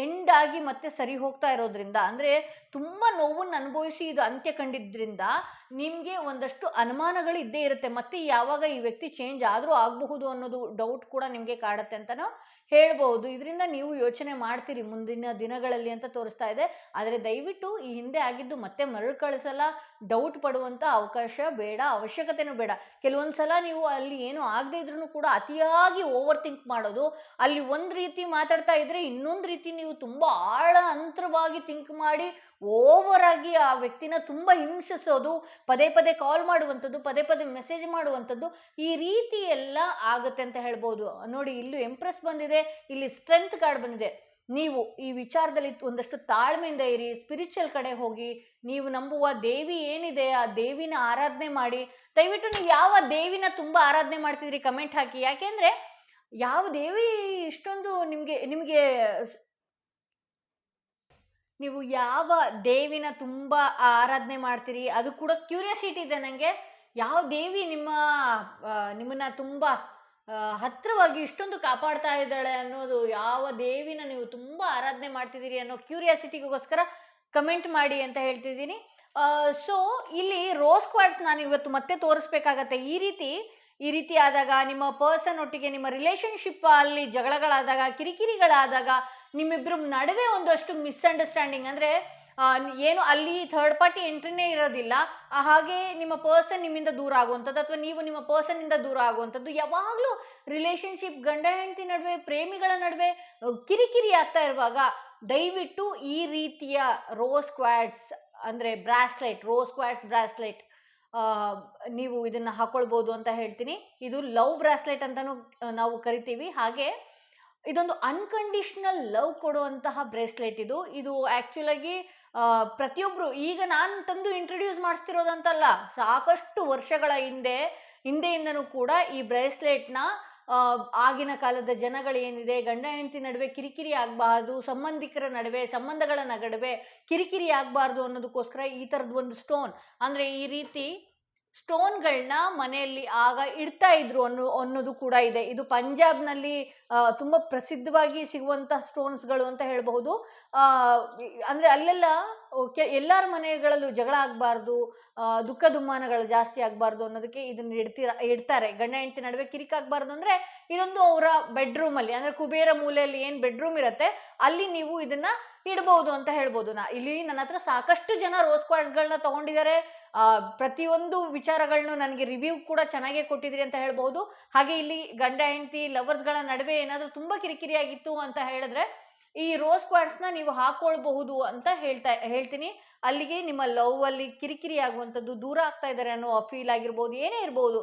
ಎಂಡ್ ಆಗಿ ಮತ್ತೆ ಸರಿ ಹೋಗ್ತಾ ಇರೋದ್ರಿಂದ, ಅಂದರೆ ತುಂಬ ನೋವನ್ನು ಅನುಭವಿಸಿ ಇದು ಅಂತ್ಯ ಕಂಡಿದ್ರಿಂದ ನಿಮಗೆ ಒಂದಷ್ಟು ಅನುಮಾನಗಳು ಇದ್ದೇ ಇರುತ್ತೆ. ಮತ್ತೆ ಯಾವಾಗ ಈ ವ್ಯಕ್ತಿ ಚೇಂಜ್ ಆದರೂ ಆಗಬಹುದು ಅನ್ನೋದು ಡೌಟ್ ಕೂಡ ನಿಮಗೆ ಕಾಡುತ್ತೆ ಅಂತಲೂ ಹೇಳ್ಬೋದು. ಇದರಿಂದ ನೀವು ಯೋಚನೆ ಮಾಡ್ತೀರಿ ಮುಂದಿನ ದಿನಗಳಲ್ಲಿ ಅಂತ ತೋರಿಸ್ತಾ ಇದೆ. ಆದರೆ ದಯವಿಟ್ಟು ಈ ಹಿಂದೆ ಆಗಿದ್ದು ಮತ್ತೆ ಮರುಕಳಿಸಲ್ಲ, ಡೌಟ್ ಪಡುವಂಥ ಅವಕಾಶ ಬೇಡ, ಅವಶ್ಯಕತೆನೂ ಬೇಡ. ಕೆಲವೊಂದು ಸಲ ನೀವು ಅಲ್ಲಿ ಏನು ಆಗದೆ ಇದ್ರೂ ಕೂಡ ಅತಿಯಾಗಿ ಓವರ್ ಥಿಂಕ್ ಮಾಡೋದು, ಅಲ್ಲಿ ಒಂದು ರೀತಿ ಮಾತಾಡ್ತಾ ಇದ್ರೆ ಇನ್ನೊಂದು ರೀತಿ ನೀವು ತುಂಬ ಆಳ ಅಂತರವಾಗಿ ಥಿಂಕ್ ಮಾಡಿ ಓವರ್ ಆಗಿ ಆ ವ್ಯಕ್ತಿನ ತುಂಬ ಹಿಂಸಿಸೋದು, ಪದೇ ಪದೇ ಕಾಲ್ ಮಾಡುವಂಥದ್ದು, ಪದೇ ಪದೇ ಮೆಸೇಜ್ ಮಾಡುವಂಥದ್ದು, ಈ ರೀತಿ ಎಲ್ಲ ಆಗುತ್ತೆ ಅಂತ ಹೇಳ್ಬೋದು. ನೋಡಿ, ಇಲ್ಲೂ ಎಂಪ್ರೆಸ್ ಬಂದಿದೆ, ಇಲ್ಲಿ ಸ್ಟ್ರೆಂತ್ ಕಾರ್ಡ್ ಬಂದಿದೆ. ನೀವು ಈ ವಿಚಾರದಲ್ಲಿ ಒಂದಷ್ಟು ತಾಳ್ಮೆಯಿಂದ ಇರಿ, ಸ್ಪಿರಿಚುವಲ್ ಕಡೆ ಹೋಗಿ, ನೀವು ನಂಬುವ ದೇವಿ ಏನಿದೆ ಆ ದೇವಿನ ಆರಾಧನೆ ಮಾಡಿ. ದಯವಿಟ್ಟು ನೀವು ಯಾವ ದೇವಿನ ತುಂಬಾ ಆರಾಧನೆ ಮಾಡ್ತಿದ್ರಿ ಕಮೆಂಟ್ ಹಾಕಿ. ಯಾಕೆಂದ್ರೆ ಯಾವ ದೇವಿ ಇಷ್ಟೊಂದು ನಿಮ್ಗೆ ನೀವು ಯಾವ ದೇವಿನ ತುಂಬಾ ಆರಾಧನೆ ಮಾಡ್ತೀರಿ, ಅದು ಕೂಡ ಕ್ಯೂರಿಯಾಸಿಟಿ ಇದೆ ನನಗೆ. ಯಾವ ದೇವಿ ನಿಮ್ಮನ್ನ ತುಂಬಾ ಹತ್ತಿರವಾಗಿ ಇಷ್ಟೊಂದು ಕಾಪಾಡ್ತಾ ಇದ್ದಾಳೆ ಅನ್ನೋದು, ಯಾವ ದೇವಿನ ನೀವು ತುಂಬಾ ಆರಾಧನೆ ಮಾಡ್ತಿದ್ದೀರಿ ಅನ್ನೋ ಕ್ಯೂರಿಯಾಸಿಟಿಗೋಸ್ಕರ ಕಮೆಂಟ್ ಮಾಡಿ ಅಂತ ಹೇಳ್ತಿದ್ದೀನಿ. ಸೊ ಇಲ್ಲಿ ರೋಸ್ ಕ್ವಾರ್ಟ್ಸ್ ನಾನು ಇವತ್ತು ಮತ್ತೆ ತೋರಿಸ್ಬೇಕಾಗತ್ತೆ. ಈ ರೀತಿ ಆದಾಗ, ನಿಮ್ಮ ಪರ್ಸನ್ ಒಟ್ಟಿಗೆ ನಿಮ್ಮ ರಿಲೇಶನ್ಶಿಪ್ ಅಲ್ಲಿ ಜಗಳಗಳಾದಾಗ, ಕಿರಿಕಿರಿಗಳಾದಾಗ, ನಿಮ್ಮಿಬ್ಬರ ನಡುವೆ ಒಂದಷ್ಟು ಮಿಸ್ಅಂಡರ್ಸ್ಟ್ಯಾಂಡಿಂಗ್ ಅಂದರೆ ಏನು ಅಲ್ಲಿ ಥರ್ಡ್ ಪಾರ್ಟಿ ಎಂಟ್ರಿನೇ ಇರೋದಿಲ್ಲ, ಹಾಗೆ ನಿಮ್ಮ ಪರ್ಸನ್ ನಿಮ್ಮಿಂದ ದೂರ ಆಗುವಂಥದ್ದು ಅಥವಾ ನೀವು ನಿಮ್ಮ ಪರ್ಸನ್ನಿಂದ ದೂರ ಆಗುವಂಥದ್ದು, ಯಾವಾಗಲೂ ರಿಲೇಶನ್ಶಿಪ್ ಗಂಡ ಹೆಂಡತಿ ನಡುವೆ, ಪ್ರೇಮಿಗಳ ನಡುವೆ ಕಿರಿಕಿರಿ ಆಗ್ತಾ ಇರುವಾಗ ದಯವಿಟ್ಟು ಈ ರೀತಿಯ ರೋಸ್ ಕ್ವಾರ್ಟ್ಸ್ ಅಂದರೆ ಬ್ರಾಸ್ಲೆಟ್, ರೋಸ್ ಕ್ವಾರ್ಟ್ಸ್ ಬ್ರಾಸ್ಲೆಟ್ ನೀವು ಇದನ್ನ ಹಾಕೊಳ್ಬೋದು ಅಂತ ಹೇಳ್ತೀನಿ. ಇದು ಲವ್ ಬ್ರಾಸ್ಲೆಟ್ ಅಂತಾನು ನಾವು ಕರಿತೀವಿ. ಹಾಗೆ ಇದೊಂದು ಅನ್ಕಂಡೀಷನಲ್ ಲವ್ ಕೊಡುವಂತಹ ಬ್ರೇಸ್ಲೆಟ್. ಇದು ಆಕ್ಚುಲ್ ಆಗಿ ಪ್ರತಿಯೊಬ್ರು ಈಗ ನಾನು ತಂದು ಇಂಟ್ರೊಡ್ಯೂಸ್ ಮಾಡಿಸ್ತಿರೋದಂತಲ್ಲ, ಸಾಕಷ್ಟು ವರ್ಷಗಳ ಹಿಂದೆಯಿಂದನೂ ಕೂಡ ಈ ಬ್ರೇಸ್ಲೆಟ್ನ ಆಗಿನ ಕಾಲದ ಜನಗಳು ಏನಿದೆ, ಗಂಡ ಹೆಂಡತಿ ನಡುವೆ ಕಿರಿಕಿರಿ ಆಗಬಾರ್ದು, ಸಂಬಂಧಿಕರ ನಡುವೆ, ಸಂಬಂಧಗಳ ನಡುವೆ ಕಿರಿಕಿರಿ ಆಗಬಾರ್ದು ಅನ್ನೋದಕ್ಕೋಸ್ಕರ ಈ ಥರದ್ದು ಒಂದು ಸ್ಟೋನ್, ಅಂದರೆ ಈ ರೀತಿ ಸ್ಟೋನ್ಗಳನ್ನ ಮನೆಯಲ್ಲಿ ಆಗ ಇಡ್ತಾ ಇದ್ರು ಅನ್ನೋದು ಕೂಡ ಇದೆ. ಇದು ಪಂಜಾಬ್ನಲ್ಲಿ ತುಂಬ ಪ್ರಸಿದ್ಧವಾಗಿ ಸಿಗುವಂತಹ ಸ್ಟೋನ್ಸ್ಗಳು ಅಂತ ಹೇಳಬಹುದು. ಅಂದರೆ ಅಲ್ಲೆಲ್ಲ ಎಲ್ಲರ ಮನೆಗಳಲ್ಲೂ ಜಗಳ ಆಗಬಾರ್ದು, ದುಃಖ ದುಮ್ಮಾನಗಳು ಜಾಸ್ತಿ ಆಗಬಾರ್ದು ಅನ್ನೋದಕ್ಕೆ ಇದನ್ನ ಇಡ್ತಾರೆ. ಗಂಡ ಹೆಂಡತಿ ನಡುವೆ ಕಿರಿಕಾಗಬಾರ್ದು ಅಂದರೆ ಇದೊಂದು ಅವರ ಬೆಡ್ರೂಮಲ್ಲಿ, ಅಂದರೆ ಕುಬೇರ ಮೂಲೆಯಲ್ಲಿ ಏನು ಬೆಡ್ರೂಮ್ ಇರುತ್ತೆ ಅಲ್ಲಿ ನೀವು ಇದನ್ನ ಇಡಬಹುದು ಅಂತ ಹೇಳ್ಬೋದು. ಇಲ್ಲಿ ನನ್ನ ಹತ್ರ ಸಾಕಷ್ಟು ಜನ ರೋಸ್ ಕ್ವಾರ್ಟ್ಸ್ಗಳನ್ನ ತಗೊಂಡಿದ್ದಾರೆ. ಪ್ರತಿಯೊಂದು ವಿಚಾರಗಳನ್ನು ನನಗೆ ರಿವ್ಯೂ ಕೂಡ ಚೆನ್ನಾಗೇ ಕೊಟ್ಟಿದ್ರಿ ಅಂತ ಹೇಳ್ಬಹುದು. ಹಾಗೆ ಇಲ್ಲಿ ಗಂಡ ಹೆಂಡತಿ ಲವರ್ಸ್ಗಳ ನಡುವೆ ಏನಾದರೂ ತುಂಬ ಕಿರಿಕಿರಿ ಆಗಿತ್ತು ಅಂತ ಹೇಳಿದ್ರೆ ಈ ರೋಸ್ ಕ್ವಾರ್ಟ್ಸ್ನ ನೀವು ಹಾಕೊಳ್ಬಹುದು ಅಂತ ಹೇಳ್ತೀನಿ. ಅಲ್ಲಿಗೆ ನಿಮ್ಮ ಲವ್ ಅಲ್ಲಿ ಕಿರಿಕಿರಿ ಆಗುವಂಥದ್ದು, ದೂರ ಆಗ್ತಾ ಇದ್ದಾರೆ ಅನ್ನೋ ಫೀಲ್ ಆಗಿರ್ಬೋದು, ಏನೇ ಇರ್ಬೋದು,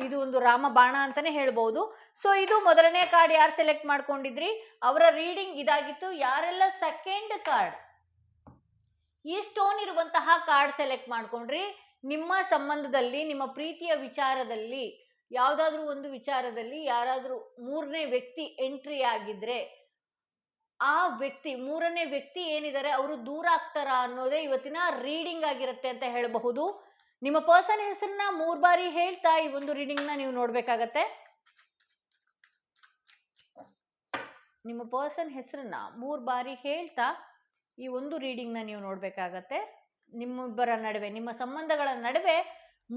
ಇದು ಒಂದು ರಾಮ ಬಾಣ ಅಂತಾನೆ ಹೇಳ್ಬೋದು. ಸೊ ಇದು ಮೊದಲನೇ ಕಾರ್ಡ್ ಯಾರು ಸೆಲೆಕ್ಟ್ ಮಾಡ್ಕೊಂಡಿದ್ರಿ ಅವರ ರೀಡಿಂಗ್ ಇದಾಗಿತ್ತು. ಯಾರೆಲ್ಲ ಸೆಕೆಂಡ್ ಕಾರ್ಡ್ ಈ ಸ್ಟೋನ್ ಇರುವಂತಹ ಕಾರ್ಡ್ ಸೆಲೆಕ್ಟ್ ಮಾಡ್ಕೊಂಡ್ರಿ, ನಿಮ್ಮ ಸಂಬಂಧದಲ್ಲಿ, ನಿಮ್ಮ ಪ್ರೀತಿಯ ವಿಚಾರದಲ್ಲಿ, ಯಾವುದಾದ್ರೂ ಒಂದು ವಿಚಾರದಲ್ಲಿ ಯಾರಾದ್ರೂ ಮೂರನೇ ವ್ಯಕ್ತಿ ಎಂಟ್ರಿ ಆಗಿದ್ರೆ ಆ ವ್ಯಕ್ತಿ, ಮೂರನೇ ವ್ಯಕ್ತಿ ಏನಿದ್ದಾರೆ ಅವರು ದೂರ ಆಗ್ತಾರ ಅನ್ನೋದೇ ಇವತ್ತಿನ ರೀಡಿಂಗ್ ಆಗಿರುತ್ತೆ ಅಂತ ಹೇಳಬಹುದು. ನಿಮ್ಮ ಪರ್ಸನ್ ಹೆಸರನ್ನ 3 ಬಾರಿ ಹೇಳ್ತಾ ಈ ಒಂದು ರೀಡಿಂಗ್ನ ನೀವು ನೋಡ್ಬೇಕಾಗತ್ತೆ. ನಿಮ್ಮ ಪರ್ಸನ್ ಹೆಸರನ್ನ 3 ಬಾರಿ ಹೇಳ್ತಾ ಈ ಒಂದು ರೀಡಿಂಗ್ನ ನೀವು ನೋಡ್ಬೇಕಾಗತ್ತೆ. ನಿಮ್ಮಿಬ್ಬರ ನಡುವೆ, ನಿಮ್ಮ ಸಂಬಂಧಗಳ ನಡುವೆ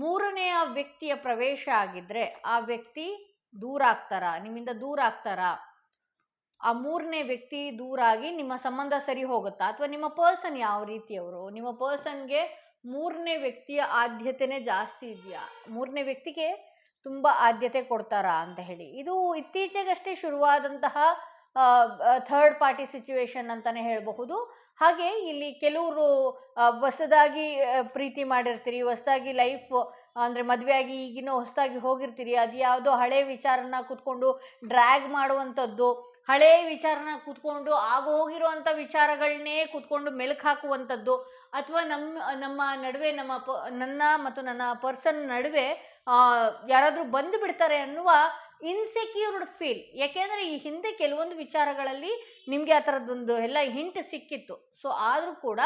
ಮೂರನೆಯ ವ್ಯಕ್ತಿಯ ಪ್ರವೇಶ ಆಗಿದ್ರೆ ಆ ವ್ಯಕ್ತಿ ದೂರ ಆಗ್ತಾರ, ನಿಮ್ಮಿಂದ ದೂರ ಆಗ್ತಾರ, ಆ ಮೂರನೇ ವ್ಯಕ್ತಿ ದೂರ ಆಗಿ ನಿಮ್ಮ ಸಂಬಂಧ ಸರಿ ಹೋಗುತ್ತಾ, ಅಥವಾ ನಿಮ್ಮ ಪರ್ಸನ್ ಯಾವ ರೀತಿಯವರು, ನಿಮ್ಮ ಪರ್ಸನ್ಗೆ ಮೂರನೇ ವ್ಯಕ್ತಿಯ ಆದ್ಯತೆನೇ ಜಾಸ್ತಿ ಇದೆಯಾ, ಮೂರನೇ ವ್ಯಕ್ತಿಗೆ ತುಂಬ ಆದ್ಯತೆ ಕೊಡ್ತಾರಾ ಅಂತ ಹೇಳಿ. ಇದು ಇತ್ತೀಚೆಗಷ್ಟೇ ಶುರುವಾದಂತಹ ಥರ್ಡ್ ಪಾರ್ಟಿ ಸಿಚುವೇಶನ್ ಅಂತಾನೆ ಹೇಳಬಹುದು. ಹಾಗೆ ಇಲ್ಲಿ ಕೆಲವರು ಹೊಸದಾಗಿ ಪ್ರೀತಿ ಮಾಡಿರ್ತೀರಿ, ಹೊಸದಾಗಿ ಲೈಫ್ ಅಂದರೆ ಮದುವೆ ಆಗಿ ಈಗಿನ ಹೊಸದಾಗಿ ಹೋಗಿರ್ತೀರಿ, ಅದು ಯಾವುದೋ ಹಳೆ ವಿಚಾರನ ಕೂತ್ಕೊಂಡು ಡ್ರ್ಯಾಗ್ ಮಾಡುವಂಥದ್ದು, ಹಳೆ ವಿಚಾರನ ಕೂತ್ಕೊಂಡು ಆಗ ಹೋಗಿರುವಂಥ ವಿಚಾರಗಳನ್ನೇ ಕೂತ್ಕೊಂಡು ಮೆಲುಕು ಹಾಕುವಂಥದ್ದು, ಅಥವಾ ನಮ್ಮ ನಡುವೆ ನನ್ನ ಮತ್ತು ನನ್ನ ಪರ್ಸನ್ ನಡುವೆ ಯಾರಾದರೂ ಬಂದು ಬಿಡ್ತಾರೆ ಅನ್ನುವ ಇನ್ಸೆಕ್ಯೂರ್ಡ್ ಫೀಲ್. ಯಾಕೆಂದರೆ ಈ ಹಿಂದೆ ಕೆಲವೊಂದು ವಿಚಾರಗಳಲ್ಲಿ ನಿಮಗೆ ಆ ಥರದ್ದೊಂದು ಎಲ್ಲ ಹಿಂಟ್ ಸಿಕ್ಕಿತ್ತು. ಸೊ ಆದರೂ ಕೂಡ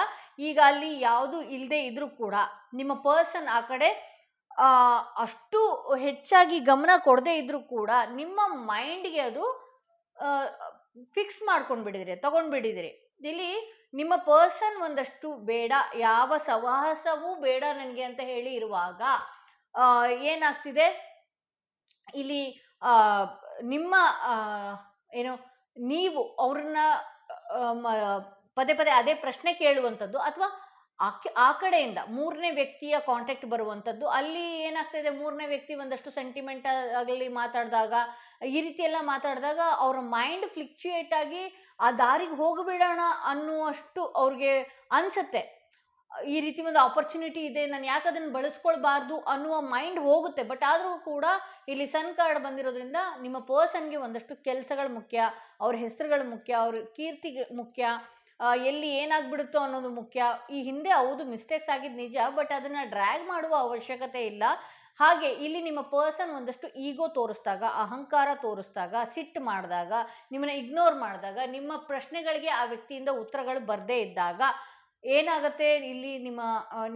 ಈಗ ಅಲ್ಲಿ ಯಾವುದು ಇಲ್ಲದೆ ಇದ್ರೂ ಕೂಡ ನಿಮ್ಮ ಪರ್ಸನ್ ಆ ಕಡೆ ಅಷ್ಟು ಹೆಚ್ಚಾಗಿ ಗಮನ ಕೊಡದೇ ಇದ್ರೂ ಕೂಡ ನಿಮ್ಮ ಮೈಂಡ್ಗೆ ಅದು ಫಿಕ್ಸ್ ಮಾಡ್ಕೊಂಡ್ಬಿಟ್ಟಿದ್ರಿ, ತಗೊಂಡ್ಬಿಟ್ಟಿದ್ರಿ. ಇಲ್ಲಿ ನಿಮ್ಮ ಪರ್ಸನ್ ಒಂದಷ್ಟು ಬೇಡ, ಯಾವ ಸಹವಾಸವೂ ಬೇಡ ನನಗೆ ಅಂತ ಹೇಳಿ ಇರುವಾಗ ಏನಾಗ್ತಿದೆ, ಇಲ್ಲಿ ನಿಮ್ಮ ಆ, ಏನು ನೀವು ಅವ್ರನ್ನ ಪದೇ ಪದೇ ಅದೇ ಪ್ರಶ್ನೆ ಕೇಳುವಂಥದ್ದು, ಅಥವಾ ಆ ಕಡೆಯಿಂದ ಮೂರನೇ ವ್ಯಕ್ತಿಯ ಕಾಂಟ್ಯಾಕ್ಟ್ ಬರುವಂಥದ್ದು. ಅಲ್ಲಿ ಏನಾಗ್ತದೆ, ಮೂರನೇ ವ್ಯಕ್ತಿ ಒಂದಷ್ಟು ಸೆಂಟಿಮೆಂಟ್ ಆಗಲಿ ಮಾತಾಡಿದಾಗ, ಈ ರೀತಿ ಎಲ್ಲ ಮಾತಾಡಿದಾಗ ಅವ್ರ ಮೈಂಡ್ ಫ್ಲಿಕ್ಚುಯೇಟ್ ಆಗಿ ಆ ದಾರಿಗೆ ಹೋಗ್ಬಿಡೋಣ ಅನ್ನುವಷ್ಟು ಅವ್ರಿಗೆ ಅನ್ಸತ್ತೆ. ಈ ರೀತಿ ಒಂದು ಆಪರ್ಚುನಿಟಿ ಇದೆ, ನಾನು ಯಾಕೆ ಅದನ್ನು ಬಳಸ್ಕೊಳ್ಬಾರ್ದು ಅನ್ನುವ ಮೈಂಡ್ ಹೋಗುತ್ತೆ. ಬಟ್ ಆದರೂ ಕೂಡ ಇಲ್ಲಿ ಸನ್ ಕಾರ್ಡ್ ಬಂದಿರೋದ್ರಿಂದ ನಿಮ್ಮ ಪರ್ಸನ್ಗೆ ಒಂದಷ್ಟು ಕೆಲಸಗಳು ಮುಖ್ಯ, ಅವ್ರ ಹೆಸರುಗಳು ಮುಖ್ಯ, ಅವ್ರ ಕೀರ್ತಿ ಮುಖ್ಯ, ಎಲ್ಲಿ ಏನಾಗ್ಬಿಡುತ್ತೋ ಅನ್ನೋದು ಮುಖ್ಯ. ಈ ಹಿಂದೆ ಹೌದು ಮಿಸ್ಟೇಕ್ಸ್ ಆಗಿದ್ದು ನಿಜ, ಬಟ್ ಅದನ್ನು ಡ್ರ್ಯಾಗ್ ಮಾಡುವ ಅವಶ್ಯಕತೆ ಇಲ್ಲ. ಹಾಗೆ ಇಲ್ಲಿ ನಿಮ್ಮ ಪರ್ಸನ್ ಒಂದಷ್ಟು ಈಗೋ ತೋರಿಸಿದಾಗ, ಅಹಂಕಾರ ತೋರಿಸಿದಾಗ, ಸಿಟ್ಟು ಮಾಡಿದಾಗ, ನಿಮ್ಮನ್ನ ಇಗ್ನೋರ್ ಮಾಡಿದಾಗ, ನಿಮ್ಮ ಪ್ರಶ್ನೆಗಳಿಗೆ ಆ ವ್ಯಕ್ತಿಯಿಂದ ಉತ್ತರಗಳು ಬರದೇ ಇದ್ದಾಗ ಏನಾಗುತ್ತೆ, ಇಲ್ಲಿ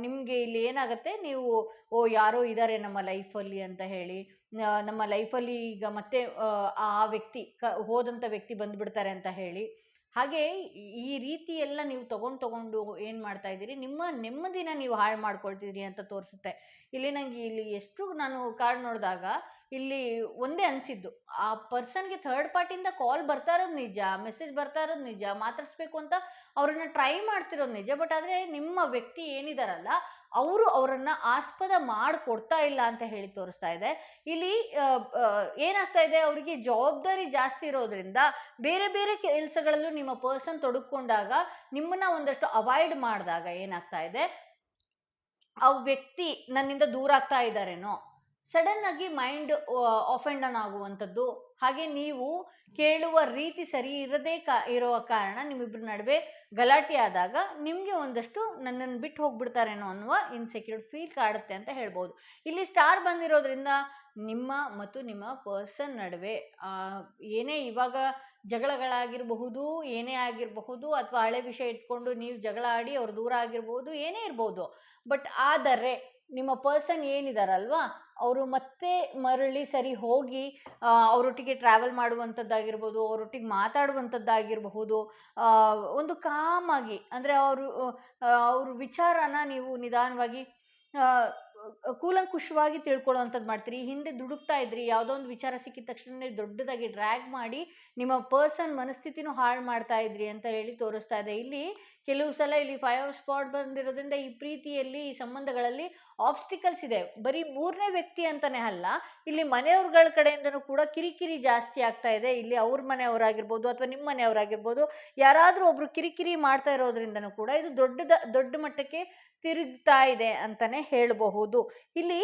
ನಿಮಗೆ ಇಲ್ಲಿ ಏನಾಗುತ್ತೆ, ನೀವು ಓ ಯಾರೋ ಇದ್ದಾರೆ ನಮ್ಮ ಲೈಫಲ್ಲಿ ಅಂತ ಹೇಳಿ, ನಮ್ಮ ಲೈಫಲ್ಲಿ ಈಗ ಮತ್ತೆ ಆ ವ್ಯಕ್ತಿ ಹೋದಂಥ ವ್ಯಕ್ತಿ ಬಂದುಬಿಡ್ತಾರೆ ಅಂತ ಹೇಳಿ, ಹಾಗೆ ಈ ರೀತಿ ಎಲ್ಲ ನೀವು ತಗೊಂಡು ಏನು ಮಾಡ್ತಾ ಇದ್ದೀರಿ, ನಿಮ್ಮ ನೆಮ್ಮದಿನ ನೀವು ಹಾಳು ಮಾಡ್ಕೊಳ್ತಿದ್ದೀರಿ ಅಂತ ತೋರಿಸುತ್ತೆ. ಇಲ್ಲಿ ನನಗೆ ಇಲ್ಲಿ ಎಷ್ಟು ನಾನು ಕಾರ್ಡ್ ನೋಡಿದಾಗ ಇಲ್ಲಿ ಒಂದೇ ಅನಿಸಿದ್ದು, ಆ ಪರ್ಸನ್ಗೆ ಥರ್ಡ್ ಪಾರ್ಟಿಯಿಂದ ಕಾಲ್ ಬರ್ತಾ ಇರೋದು ನಿಜ, ಮೆಸೇಜ್ ಬರ್ತಾ ಇರೋದು ನಿಜ, ಮಾತಾಡಿಸ್ಬೇಕು ಅಂತ ಅವ್ರನ್ನ ಟ್ರೈ ಮಾಡ್ತಿರೋದು ನಿಜ. ಬಟ್ ಆದರೆ ನಿಮ್ಮ ವ್ಯಕ್ತಿ ಏನಿದಾರಲ್ಲ, ಅವರು ಅವರನ್ನ ಆಸ್ಪದ ಮಾಡಿಕೊಡ್ತಾ ಇಲ್ಲ ಅಂತ ಹೇಳಿ ತೋರಿಸ್ತಾ ಇದೆ. ಇಲ್ಲಿ ಏನಾಗ್ತಾ ಇದೆ, ಅವರಿಗೆ ಜವಾಬ್ದಾರಿ ಜಾಸ್ತಿ ಇರೋದ್ರಿಂದ ಬೇರೆ ಬೇರೆ ಕೆಲಸಗಳಲ್ಲೂ ನಿಮ್ಮ ಪರ್ಸನ್ ತೊಡಕೊಂಡಾಗ, ನಿಮ್ಮನ್ನ ಒಂದಷ್ಟು ಅವಾಯ್ಡ್ ಮಾಡಿದಾಗ ಏನಾಗ್ತಾ ಇದೆ, ಆ ವ್ಯಕ್ತಿ ನನ್ನಿಂದ ದೂರ ಆಗ್ತಾ ಇದ್ದಾರೇನೋ, ಸಡನ್ ಆಗಿ ಮೈಂಡ್ ಆಫ್ ಆ್ಯಂಡ್ ಆನ್ ಆಗುವಂಥದ್ದು. ಹಾಗೆ ನೀವು ಕೇಳುವ ರೀತಿ ಸರಿ ಇರದೇ ಇರೋ ಕಾರಣ ನಿಮ್ಮಿಬ್ಬರ ನಡುವೆ ಗಲಾಟೆ ಆದಾಗ ನಿಮಗೆ ಒಂದಷ್ಟು ನನ್ನನ್ನು ಬಿಟ್ಟು ಹೋಗ್ಬಿಡ್ತಾರೇನೋ ಅನ್ನುವ ಇನ್ಸೆಕ್ಯೂರ್ಡ್ ಫೀಲ್ ಕಾಡುತ್ತೆ ಅಂತ ಹೇಳ್ಬೋದು. ಇಲ್ಲಿ ಸ್ಟಾರ್ ಬಂದಿರೋದ್ರಿಂದ ನಿಮ್ಮ ಮತ್ತು ನಿಮ್ಮ ಪರ್ಸನ್ ನಡುವೆ ಏನೇ ಇವಾಗ ಜಗಳಗಳಾಗಿರಬಹುದು, ಏನೇ ಆಗಿರಬಹುದು, ಅಥವಾ ಹಳೆ ವಿಷಯ ಇಟ್ಕೊಂಡು ನೀವು ಜಗಳ ಆಡಿ ಅವ್ರು ದೂರ ಆಗಿರ್ಬೋದು, ಏನೇ ಇರ್ಬೋದು. ಬಟ್ ಆದರೆ ನಿಮ್ಮ ಪರ್ಸನ್ ಏನಿದಾರಲ್ವಾ, ಅವರು ಮತ್ತೆ ಮರಳಿ ಸರಿ ಹೋಗಿ ಅವರೊಟ್ಟಿಗೆ ಟ್ರಾವೆಲ್ ಮಾಡುವಂಥದ್ದಾಗಿರ್ಬೋದು, ಅವರೊಟ್ಟಿಗೆ ಮಾತಾಡುವಂಥದ್ದಾಗಿರಬಹುದು, ಒಂದು ಕಾಮಾಗಿ, ಅಂದರೆ ಅವ್ರ ವಿಚಾರನ ನೀವು ನಿಧಾನವಾಗಿ ಕೂಲಂಕುಷವಾಗಿ ತಿಳ್ಕೊಳ್ಳುವಂಥದ್ದು ಮಾಡ್ತೀರಿ. ಹಿಂದೆ ದುಡುಕ್ತಾ ಇದ್ರಿ, ಯಾವುದೋ ಒಂದು ವಿಚಾರ ಸಿಕ್ಕಿದ ತಕ್ಷಣ ದೊಡ್ಡದಾಗಿ ಡ್ರ್ಯಾಗ್ ಮಾಡಿ ನಿಮ್ಮ ಪರ್ಸನ್ ಮನಸ್ಥಿತಿನೂ ಹಾಳು ಮಾಡ್ತಾ ಇದ್ರಿ ಅಂತ ಹೇಳಿ ತೋರಿಸ್ತಾ ಇದೆ. ಇಲ್ಲಿ ಕೆಲವು ಸಲ ಇಲ್ಲಿ 5 ಸ್ಪಾಟ್ ಬಂದಿರೋದ್ರಿಂದ ಈ ಪ್ರೀತಿಯಲ್ಲಿ, ಈ ಸಂಬಂಧಗಳಲ್ಲಿ ಆಬ್ಸ್ಟಿಕಲ್ಸ್ ಇದೆ. ಬರೀ ಮೂರನೇ ವ್ಯಕ್ತಿ ಅಂತಾನೆ ಅಲ್ಲ, ಇಲ್ಲಿ ಮನೆಯವ್ರಗಳ ಕಡೆಯಿಂದನೂ ಕೂಡ ಕಿರಿಕಿರಿ ಜಾಸ್ತಿ ಆಗ್ತಾ ಇದೆ. ಇಲ್ಲಿ ಅವ್ರ ಮನೆಯವರಾಗಿರ್ಬೋದು ಅಥವಾ ನಿಮ್ಮ ಮನೆಯವರಾಗಿರ್ಬೋದು, ಯಾರಾದರೂ ಒಬ್ರು ಕಿರಿಕಿರಿ ಮಾಡ್ತಾ ಇರೋದ್ರಿಂದನೂ ಕೂಡ ಇದು ದೊಡ್ಡ ಮಟ್ಟಕ್ಕೆ ತಿರುಗ್ತಾ ಇದೆ ಅಂತಾನೆ ಹೇಳಬಹುದು. ಇಲ್ಲಿ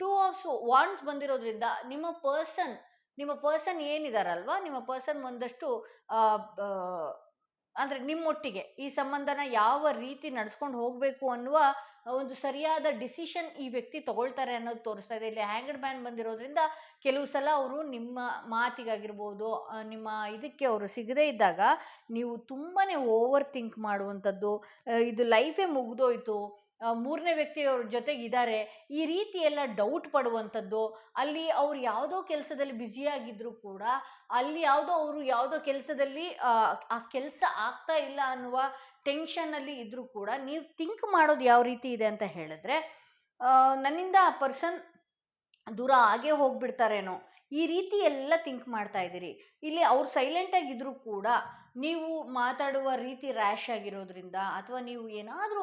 2 ಆಫ್ ವಾಂಡ್ಸ್ ಬಂದಿರೋದ್ರಿಂದ ನಿಮ್ಮ ಪರ್ಸನ್ ಏನಿದಾರಲ್ವಾ, ನಿಮ್ಮ ಪರ್ಸನ್ ಒಂದಷ್ಟು ಅಂದ್ರೆ ನಿಮ್ಮೊಟ್ಟಿಗೆ ಈ ಸಂಬಂಧನ ಯಾವ ರೀತಿ ನಡ್ಸ್ಕೊಂಡು ಹೋಗ್ಬೇಕು ಅನ್ನುವ ಒಂದು ಸರಿಯಾದ ಡಿಸಿಷನ್ ಈ ವ್ಯಕ್ತಿ ತಗೊಳ್ತಾರೆ ಅನ್ನೋದು ತೋರಿಸ್ತಾ ಇದೆ. ಇಲ್ಲಿ ಹ್ಯಾಂಗ್ಡ್ ಮ್ಯಾನ್ ಬಂದಿರೋದ್ರಿಂದ ಕೆಲವು ಸಲ ಅವರು ನಿಮ್ಮ ಮಾತಿಗಾಗಿರ್ಬೋದು, ನಿಮ್ಮ ಇದಕ್ಕೆ ಅವರು ಸಿಗದೇ ಇದ್ದಾಗ ನೀವು ತುಂಬಾನೇ ಓವರ್ ಥಿಂಕ್ ಮಾಡುವಂಥದ್ದು, ಇದು ಲೈಫೇ ಮುಗ್ದೋಯ್ತು, ಮೂರನೇ ವ್ಯಕ್ತಿ ಅವ್ರ ಜೊತೆಗಿದ್ದಾರೆ, ಈ ರೀತಿ ಎಲ್ಲ ಡೌಟ್ ಪಡುವಂಥದ್ದು. ಅಲ್ಲಿ ಅವ್ರು ಯಾವುದೋ ಕೆಲಸದಲ್ಲಿ ಬ್ಯುಸಿಯಾಗಿದ್ದರೂ ಕೂಡ, ಅಲ್ಲಿ ಅವರು ಯಾವುದೋ ಕೆಲಸದಲ್ಲಿ ಆ ಕೆಲಸ ಆಗ್ತಾ ಇಲ್ಲ ಅನ್ನುವ ಟೆನ್ಷನ್ನಲ್ಲಿ ಇದ್ರೂ ಕೂಡ, ನೀವು ಥಿಂಕ್ ಮಾಡೋದು ಯಾವ ರೀತಿ ಇದೆ ಅಂತ ಹೇಳಿದ್ರೆ, ನನ್ನಿಂದ ಆ ಪರ್ಸನ್ ದೂರ ಆಗೇ ಹೋಗ್ಬಿಡ್ತಾರೇನೋ, ಈ ರೀತಿ ಎಲ್ಲ ಥಿಂಕ್ ಮಾಡ್ತಾ ಇದ್ದೀರಿ. ಇಲ್ಲಿ ಅವ್ರು ಸೈಲೆಂಟಾಗಿದ್ದರೂ ಕೂಡ ನೀವು ಮಾತಾಡುವ ರೀತಿ ರ್ಯಾಶ್ ಆಗಿರೋದ್ರಿಂದ, ಅಥವಾ ನೀವು ಏನಾದರೂ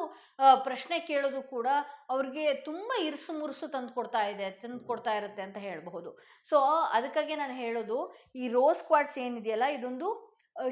ಪ್ರಶ್ನೆ ಕೇಳೋದು ಕೂಡ ಅವ್ರಿಗೆ ತುಂಬ ಇರಿಸು ಮುರುಸು ತಂದು ಕೊಡ್ತಾ ಇರುತ್ತೆ ಅಂತ ಹೇಳಬಹುದು. ಸೊ ಅದಕ್ಕಾಗಿ ನಾನು ಹೇಳೋದು, ಈ ರೋಸ್ ಕ್ವಾರ್ಟ್ಸ್ ಏನಿದೆಯಲ್ಲ, ಇದೊಂದು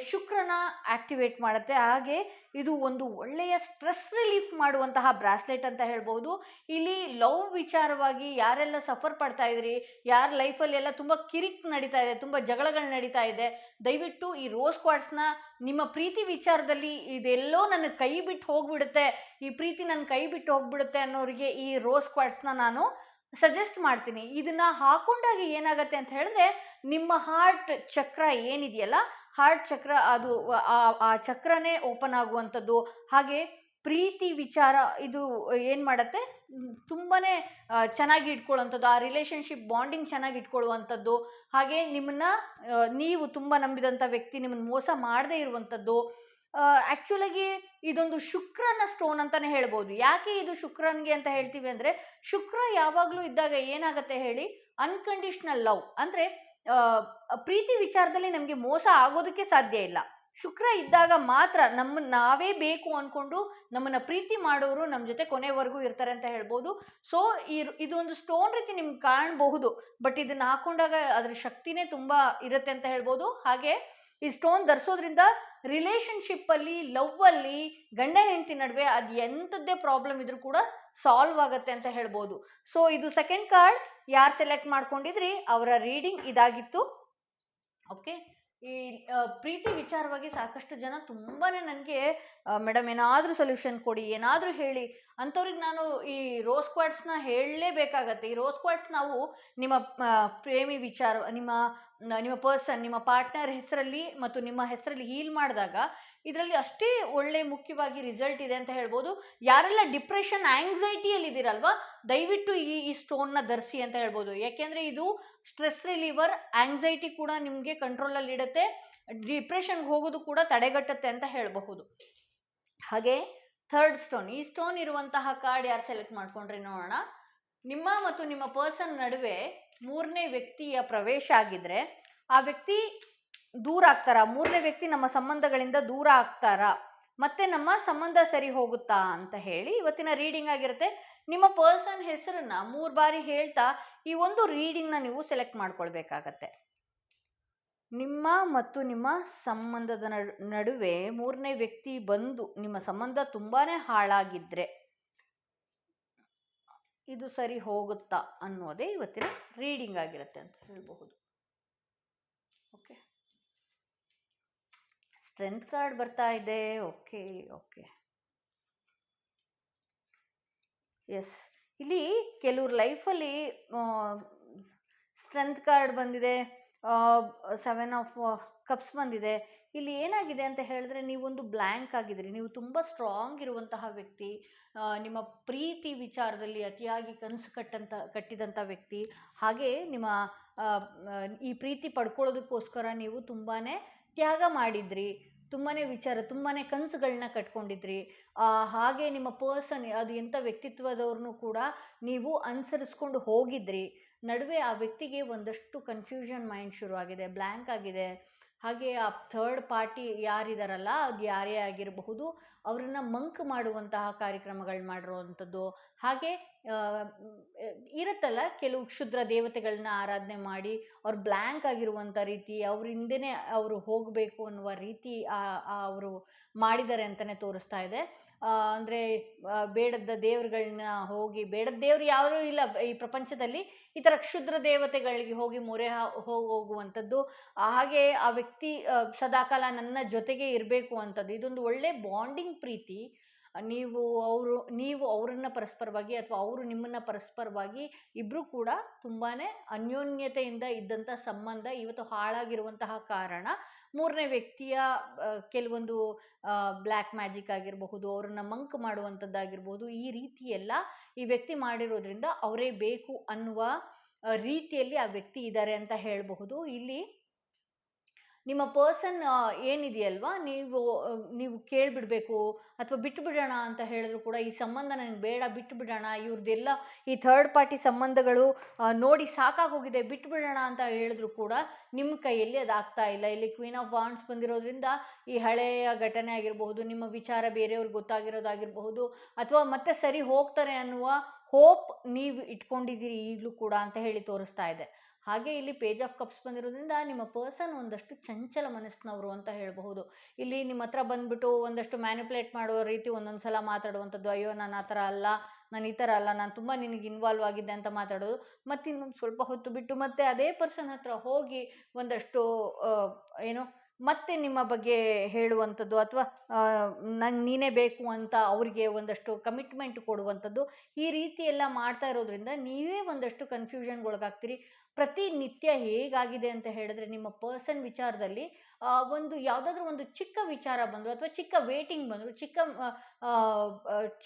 ಶುಕ್ರನ ಆಕ್ಟಿವೇಟ್ ಮಾಡುತ್ತೆ. ಹಾಗೆ ಇದು ಒಂದು ಒಳ್ಳೆಯ ಸ್ಟ್ರೆಸ್ ರಿಲೀಫ್ ಮಾಡುವಂತಹ ಬ್ರಾಸ್ಲೆಟ್ ಅಂತ ಹೇಳ್ಬೋದು. ಇಲ್ಲಿ ಲವ್ ವಿಚಾರವಾಗಿ ಯಾರೆಲ್ಲ ಸಫರ್ ಪಡ್ತಾ ಇದ್ರಿ, ಯಾರ ಲೈಫಲ್ಲಿ ಎಲ್ಲ ತುಂಬ ಕಿರಿಕ್ ನಡೀತಾ ಇದೆ, ತುಂಬ ಜಗಳಗಳು ನಡೀತಾ ಇದೆ, ದಯವಿಟ್ಟು ಈ ರೋಸ್ ಕ್ವಾರ್ಟ್ಸ್ನ ನಿಮ್ಮ ಪ್ರೀತಿ ವಿಚಾರದಲ್ಲಿ, ಇದೆಲ್ಲೋ ನನ್ನ ಕೈ ಬಿಟ್ಟು ಹೋಗ್ಬಿಡುತ್ತೆ, ಈ ಪ್ರೀತಿ ನನ್ನ ಕೈ ಬಿಟ್ಟು ಹೋಗ್ಬಿಡುತ್ತೆ ಅನ್ನೋರಿಗೆ ಈ ರೋಸ್ ಕ್ವಾರ್ಟ್ಸ್ನ ನಾನು ಸಜೆಸ್ಟ್ ಮಾಡ್ತೀನಿ. ಇದನ್ನ ಹಾಕೊಂಡಾಗ ಏನಾಗತ್ತೆ ಅಂತ ಹೇಳಿದ್ರೆ, ನಿಮ್ಮ ಹಾರ್ಟ್ ಚಕ್ರ ಏನಿದೆಯಲ್ಲ, ಹಾರ್ಟ್ ಚಕ್ರ ಅದು ಆ ಚಕ್ರನೇ ಓಪನ್ ಆಗುವಂಥದ್ದು. ಹಾಗೆ ಪ್ರೀತಿ ವಿಚಾರ ಇದು ಏನು ಮಾಡುತ್ತೆ, ತುಂಬಾನೇ ಚೆನ್ನಾಗಿ ಇಟ್ಕೊಳ್ಳುವಂಥದ್ದು, ಆ ರಿಲೇಷನ್ಶಿಪ್ ಬಾಂಡಿಂಗ್ ಚೆನ್ನಾಗಿ ಇಟ್ಕೊಳ್ಳುವಂಥದ್ದು. ಹಾಗೆ ನೀವು ತುಂಬ ನಂಬಿದಂಥ ವ್ಯಕ್ತಿ ನಿಮ್ಮನ್ನು ಮೋಸ ಮಾಡದೇ ಇರುವಂಥದ್ದು. ಆ್ಯಕ್ಚುಲಾಗಿ ಇದೊಂದು ಶುಕ್ರನ ಸ್ಟೋನ್ ಅಂತಲೇ ಹೇಳ್ಬೋದು. ಯಾಕೆ ಇದು ಶುಕ್ರನ್ಗೆ ಅಂತ ಹೇಳ್ತೀವಿ ಅಂದರೆ, ಶುಕ್ರ ಯಾವಾಗಲೂ ಇದ್ದಾಗ ಏನಾಗುತ್ತೆ ಹೇಳಿ, ಅನ್ಕಂಡೀಷ್ನಲ್ ಲವ್, ಅಂದರೆ ಪ್ರೀತಿ ವಿಚಾರದಲ್ಲಿ ನಮಗೆ ಮೋಸ ಆಗೋದಕ್ಕೆ ಸಾಧ್ಯ ಇಲ್ಲ. ಶುಕ್ರ ಇದ್ದಾಗ ಮಾತ್ರ ನಾವೇ ಬೇಕು ಅಂದ್ಕೊಂಡು ನಮ್ಮನ್ನು ಪ್ರೀತಿ ಮಾಡೋರು ನಮ್ಮ ಜೊತೆ ಕೊನೆವರೆಗೂ ಇರ್ತಾರೆ ಅಂತ ಹೇಳ್ಬೋದು. ಸೊ ಇದೊಂದು ಸ್ಟೋನ್ ರೀತಿ ನಿಮ್ಗೆ ಕಾಣಬಹುದು, ಬಟ್ ಇದನ್ನು ಹಾಕೊಂಡಾಗ ಅದರ ಶಕ್ತಿನೇ ತುಂಬ ಇರುತ್ತೆ ಅಂತ ಹೇಳ್ಬೋದು. ಹಾಗೆ ಈ ಸ್ಟೋನ್ ಧರಿಸೋದ್ರಿಂದ ರಿಲೇಷನ್ಶಿಪ್ಪಲ್ಲಿ, ಲವ್ವಲ್ಲಿ, ಗಂಡ ಹೆಂಡತಿ ನಡುವೆ ಅದು ಎಂಥದ್ದೇ ಪ್ರಾಬ್ಲಮ್ ಇದ್ರೂ ಕೂಡ ಸಾಲ್ವ್ ಆಗುತ್ತೆ ಅಂತ ಹೇಳ್ಬೋದು. ಸೊ ಇದು ಸೆಕೆಂಡ್ ಕಾರ್ಡ್. ಯಾರು ಸೆಲೆಕ್ಟ್ ಮಾಡ್ಕೊಂಡಿದ್ರಿ ಅವರ ರೀಡಿಂಗ್ ಇದಾಗಿತ್ತು. ಓಕೆ, ಈ ಪ್ರೀತಿ ವಿಚಾರವಾಗಿ ಸಾಕಷ್ಟು ಜನ ತುಂಬಾ ನನಗೆ ಮೇಡಮ್ ಏನಾದರೂ ಸೊಲ್ಯೂಷನ್ ಕೊಡಿ, ಏನಾದರೂ ಹೇಳಿ ಅಂಥವ್ರಿಗೆ ನಾನು ಈ ರೋಸ್ ಕ್ವಾಡ್ಸ್ನ ಹೇಳಲೇಬೇಕಾಗತ್ತೆ. ಈ ರೋಸ್ ಕ್ವಾಡ್ಸ್ ನಾವು ನಿಮ್ಮ ಪ್ರೇಮಿ ವಿಚಾರ, ನಿಮ್ಮ ಪರ್ಸನ್, ನಿಮ್ಮ ಪಾರ್ಟ್ನರ್ ಹೆಸರಲ್ಲಿ ಮತ್ತು ನಿಮ್ಮ ಹೆಸರಲ್ಲಿ ಹೀಲ್ ಮಾಡಿದಾಗ ಇದರಲ್ಲಿ ಅಷ್ಟೇ ಒಳ್ಳೆ ಮುಖ್ಯವಾಗಿ ರಿಸಲ್ಟ್ ಇದೆ ಅಂತ ಹೇಳ್ಬೋದು. ಯಾರೆಲ್ಲ ಡಿಪ್ರೆಷನ್, ಆಂಗ್ಸೈಟಿಯಲ್ಲಿ ಇದ್ದೀರಲ್ವಾ, ದಯವಿಟ್ಟು ಈ ಸ್ಟೋನ್ನ ಧರಿಸಿ ಅಂತ ಹೇಳ್ಬೋದು. ಯಾಕೆಂದರೆ ಇದು ಸ್ಟ್ರೆಸ್ ರಿಲೀವರ್, ಆಂಗ್ಸೈಟಿ ಕೂಡ ನಿಮಗೆ ಕಂಟ್ರೋಲಲ್ಲಿ ಇಡುತ್ತೆ, ಡಿಪ್ರೆಷನ್ಗೆ ಹೋಗೋದು ಕೂಡ ತಡೆಗಟ್ಟುತ್ತೆ ಅಂತ ಹೇಳಬಹುದು. ಹಾಗೆ ಥರ್ಡ್ ಸ್ಟೋನ್, ಈ ಸ್ಟೋನ್ ಇರುವಂತಹ ಕಾರ್ಡ್ ಯಾರು ಸೆಲೆಕ್ಟ್ ಮಾಡ್ಕೊಂಡ್ರಿ ನೋಡೋಣ. ನಿಮ್ಮ ಮತ್ತು ನಿಮ್ಮ ಪರ್ಸನ್ ನಡುವೆ ಮೂರನೇ ವ್ಯಕ್ತಿಯ ಪ್ರವೇಶ ಆಗಿದ್ರೆ ಆ ವ್ಯಕ್ತಿ ದೂರ ಆಗ್ತಾರಾ, ಮೂರನೇ ವ್ಯಕ್ತಿ ನಮ್ಮ ಸಂಬಂಧಗಳಿಂದ ದೂರ ಆಗ್ತಾರಾ, ಮತ್ತೆ ನಮ್ಮ ಸಂಬಂಧ ಸರಿ ಹೋಗುತ್ತಾ ಅಂತ ಹೇಳಿ ಇವತ್ತಿನ ರೀಡಿಂಗ್ ಆಗಿರುತ್ತೆ. ನಿಮ್ಮ ಪರ್ಸನ್ ಹೆಸರನ್ನ 3 ಬಾರಿ ಹೇಳ್ತಾ ಈ ಒಂದು ರೀಡಿಂಗ್ನ ನೀವು ಸೆಲೆಕ್ಟ್ ಮಾಡ್ಕೊಳ್ಬೇಕಾಗತ್ತೆ. ನಿಮ್ಮ ಮತ್ತು ನಿಮ್ಮ ಸಂಬಂಧದ ನಡುವೆ ಮೂರನೇ ವ್ಯಕ್ತಿ ಬಂದು ನಿಮ್ಮ ಸಂಬಂಧ ತುಂಬಾನೇ ಹಾಳಾಗಿದ್ರೆ ಇದು ಸರಿ ಹೋಗುತ್ತಾ ಅನ್ನೋದೇ ಇವತ್ತಿನ ರೀಡಿಂಗ್ ಆಗಿರುತ್ತೆ ಅಂತ ಹೇಳಬಹುದು. ಓಕೆ, ಸ್ಟ್ರೆಂತ್ ಕಾರ್ಡ್ ಬರ್ತಾ ಇದೆ. ಓಕೆ ಓಕೆ, ಎಸ್, ಇಲ್ಲಿ ಕೆಲವ್ರ ಲೈಫಲ್ಲಿ ಸ್ಟ್ರೆಂತ್ ಕಾರ್ಡ್ ಬಂದಿದೆ, 7 ಆಫ್ ಕಪ್ಸ್ ಬಂದಿದೆ. ಇಲ್ಲಿ ಏನಾಗಿದೆ ಅಂತ ಹೇಳಿದ್ರೆ ನೀವೊಂದು ಬ್ಲ್ಯಾಂಕ್ ಆಗಿದ್ರಿ, ನೀವು ತುಂಬ ಸ್ಟ್ರಾಂಗ್ ಇರುವಂತಹ ವ್ಯಕ್ತಿ, ನಿಮ್ಮ ಪ್ರೀತಿ ವಿಚಾರದಲ್ಲಿ ಅತಿಯಾಗಿ ಕನಸು ಕಟ್ಟಿದಂಥ ವ್ಯಕ್ತಿ. ಹಾಗೆ ನಿಮ್ಮ ಈ ಪ್ರೀತಿ ಪಡ್ಕೊಳ್ಳೋದಕ್ಕೋಸ್ಕರ ನೀವು ತುಂಬಾ ತ್ಯಾಗ ಮಾಡಿದ್ರಿ, ತುಂಬಾ ಕನಸುಗಳನ್ನ ಕಟ್ಕೊಂಡಿದ್ರಿ. ಹಾಗೆ ನಿಮ್ಮ ಪರ್ಸನ್ ಅದು ಎಂಥ ವ್ಯಕ್ತಿತ್ವದವ್ರನ್ನೂ ಕೂಡ ನೀವು ಅನುಸರಿಸ್ಕೊಂಡು ಹೋಗಿದ್ರಿ. ನಡುವೆ ಆ ವ್ಯಕ್ತಿಗೆ ಒಂದಷ್ಟು ಕನ್ಫ್ಯೂಷನ್ ಮೈಂಡ್ ಶುರುವಾಗಿದೆ, ಬ್ಲ್ಯಾಂಕ್ ಆಗಿದೆ. ಹಾಗೆ ಆ ಥರ್ಡ್ ಪಾರ್ಟಿ ಯಾರಿದಾರಲ್ಲ, ಅದು ಯಾರೇ ಆಗಿರಬಹುದು, ಅವರನ್ನು ಮಂಕ್ ಮಾಡುವಂತಹ ಕಾರ್ಯಕ್ರಮಗಳು ಮಾಡಿರುವಂಥದ್ದು. ಹಾಗೆ ಇರುತ್ತಲ್ಲ ಕೆಲವು ಕ್ಷುದ್ರ ದೇವತೆಗಳನ್ನ ಆರಾಧನೆ ಮಾಡಿ ಅವ್ರು ಬ್ಲ್ಯಾಂಕ್ ಆಗಿರುವಂಥ ರೀತಿ, ಅವ್ರ ಹಿಂದೆನೇ ಅವರು ಹೋಗಬೇಕು ಅನ್ನುವ ರೀತಿ ಅವರು ಮಾಡಿದ್ದಾರೆ ಅಂತಲೇ ತೋರಿಸ್ತಾ ಇದೆ. ಅಂದರೆ ಬೇಡದ ದೇವ್ರುಗಳನ್ನ ಹೋಗಿ, ಬೇಡದ ದೇವ್ರು ಯಾರೂ ಇಲ್ಲ ಈ ಪ್ರಪಂಚದಲ್ಲಿ, ಈ ಥರ ಕ್ಷುದ್ರ ದೇವತೆಗಳಿಗೆ ಹೋಗಿ ಮೊರೆ ಹೋಗುವಂಥದ್ದು. ಹಾಗೆ ಆ ವ್ಯಕ್ತಿ ಸದಾಕಾಲ ನನ್ನ ಜೊತೆಗೆ ಇರಬೇಕು ಅಂಥದ್ದು. ಇದೊಂದು ಒಳ್ಳೆ ಬಾಂಡಿಂಗ್ ಪ್ರೀತಿ. ನೀವು ಅವರನ್ನು ಪರಸ್ಪರವಾಗಿ ಅಥವಾ ಅವರು ನಿಮ್ಮನ್ನು ಪರಸ್ಪರವಾಗಿ ಇಬ್ಬರು ಕೂಡ ತುಂಬಾ ಅನ್ಯೋನ್ಯತೆಯಿಂದ ಇದ್ದಂಥ ಸಂಬಂಧ ಇವತ್ತು ಹಾಳಾಗಿರುವಂತಹ ಕಾರಣ ಮೂರನೇ ವ್ಯಕ್ತಿಯ ಕೆಲವೊಂದು ಬ್ಲ್ಯಾಕ್ ಮ್ಯಾಜಿಕ್ ಆಗಿರಬಹುದು, ಅವರನ್ನು ಮಂಕ್ ಮಾಡುವಂಥದ್ದಾಗಿರ್ಬೋದು, ಈ ರೀತಿ ಎಲ್ಲ ಈ ವ್ಯಕ್ತಿ ಮಾಡಿರೋದ್ರಿಂದ ಅವರೇ ಬೇಕು ಅನ್ನುವ ರೀತಿಯಲ್ಲಿ ಆ ವ್ಯಕ್ತಿ ಇದ್ದಾರೆ ಅಂತ ಹೇಳಬಹುದು. ಇಲ್ಲಿ ನಿಮ್ಮ ಪರ್ಸನ್ ಏನಿದೆಯಲ್ವಾ, ನೀವು ಕೇಳಿಬಿಡಬೇಕು ಅಥವಾ ಬಿಟ್ಟು ಬಿಡೋಣ ಅಂತ ಹೇಳಿದ್ರು ಕೂಡ ಈ ಸಂಬಂಧ ನನಗೆ ಬೇಡ, ಬಿಟ್ಟು ಬಿಡೋಣ, ಇವ್ರದ್ದೆಲ್ಲ ಈ ಥರ್ಡ್ ಪಾರ್ಟಿ ಸಂಬಂಧಗಳು ನೋಡಿ ಸಾಕಾಗೋಗಿದೆ, ಬಿಟ್ಟು ಬಿಡೋಣ ಅಂತ ಹೇಳಿದ್ರು ಕೂಡ ನಿಮ್ಮ ಕೈಯಲ್ಲಿ ಅದಾಗ್ತಾ ಇಲ್ಲ. ಇಲ್ಲಿ ಕ್ವೀನ್ ಆಫ್ ವಾಂಡ್ಸ್ ಬಂದಿರೋದ್ರಿಂದ ಈ ಹಳೆಯ ಘಟನೆ ಆಗಿರಬಹುದು, ನಿಮ್ಮ ವಿಚಾರ ಬೇರೆಯವ್ರಿಗೆ ಗೊತ್ತಾಗಿರೋದಾಗಿರಬಹುದು, ಅಥವಾ ಮತ್ತೆ ಸರಿ ಹೋಗ್ತಾರೆ ಅನ್ನುವ ಹೋಪ್ ನೀವು ಇಟ್ಕೊಂಡಿದ್ದೀರಿ ಈಗಲೂ ಕೂಡ ಅಂತ ಹೇಳಿ ತೋರಿಸ್ತಾ ಇದೆ. ಹಾಗೆ ಇಲ್ಲಿ ಪೇಜ್ ಆಫ್ ಕಪ್ಸ್ ಬಂದಿರೋದ್ರಿಂದ ನಿಮ್ಮ ಪರ್ಸನ್ ಒಂದಷ್ಟು ಚಂಚಲ ಮನಸ್ಸಿನವರು ಅಂತ ಹೇಳಬಹುದು. ಇಲ್ಲಿ ನಿಮ್ಮ ಹತ್ರ ಬಂದ್ಬಿಟ್ಟು ಒಂದಷ್ಟು ಮ್ಯಾನಿಪುಲೇಟ್ ಮಾಡುವ ರೀತಿ ಒಂದೊಂದು ಸಲ ಮಾತಾಡುವಂಥದ್ದು, ಅಯ್ಯೋ ನಾನು ಆ ಥರ ಅಲ್ಲ, ನಾನು ಈ ಥರ ಅಲ್ಲ, ನಾನು ತುಂಬ ನಿನಗೆ ಇನ್ವಾಲ್ವ್ ಆಗಿದ್ದೆ ಅಂತ ಮಾತಾಡೋದು. ಮತ್ತು ಇನ್ನೊಂದು ಸ್ವಲ್ಪ ಹೊತ್ತು ಬಿಟ್ಟು ಮತ್ತೆ ಅದೇ ಪರ್ಸನ್ ಹತ್ರ ಹೋಗಿ ಒಂದಷ್ಟು ಮತ್ತೆ ನಿಮ್ಮ ಬಗ್ಗೆ ಹೇಳುವಂಥದ್ದು, ಅಥವಾ ನಂಗೆ ನೀನೇ ಬೇಕು ಅಂತ ಅವರಿಗೆ ಒಂದಷ್ಟು ಕಮಿಟ್ಮೆಂಟ್ ಕೊಡುವಂಥದ್ದು. ಈ ರೀತಿ ಎಲ್ಲ ಮಾಡ್ತಾ ಇರೋದ್ರಿಂದ ನೀವೇ ಒಂದಷ್ಟು ಕನ್ಫ್ಯೂಷನ್ಗೊಳಗಾಗ್ತೀರಿ. ಪ್ರತಿನಿತ್ಯ ಹೇಗಾಗಿದೆ ಅಂತ ಹೇಳಿದ್ರೆ ನಿಮ್ಮ ಪರ್ಸನ್ ವಿಚಾರದಲ್ಲಿ ಯಾವುದಾದ್ರೂ ಒಂದು ಚಿಕ್ಕ ವಿಚಾರ ಬಂದರು ಅಥವಾ ಚಿಕ್ಕ ವೇಟಿಂಗ್ ಬಂದರು,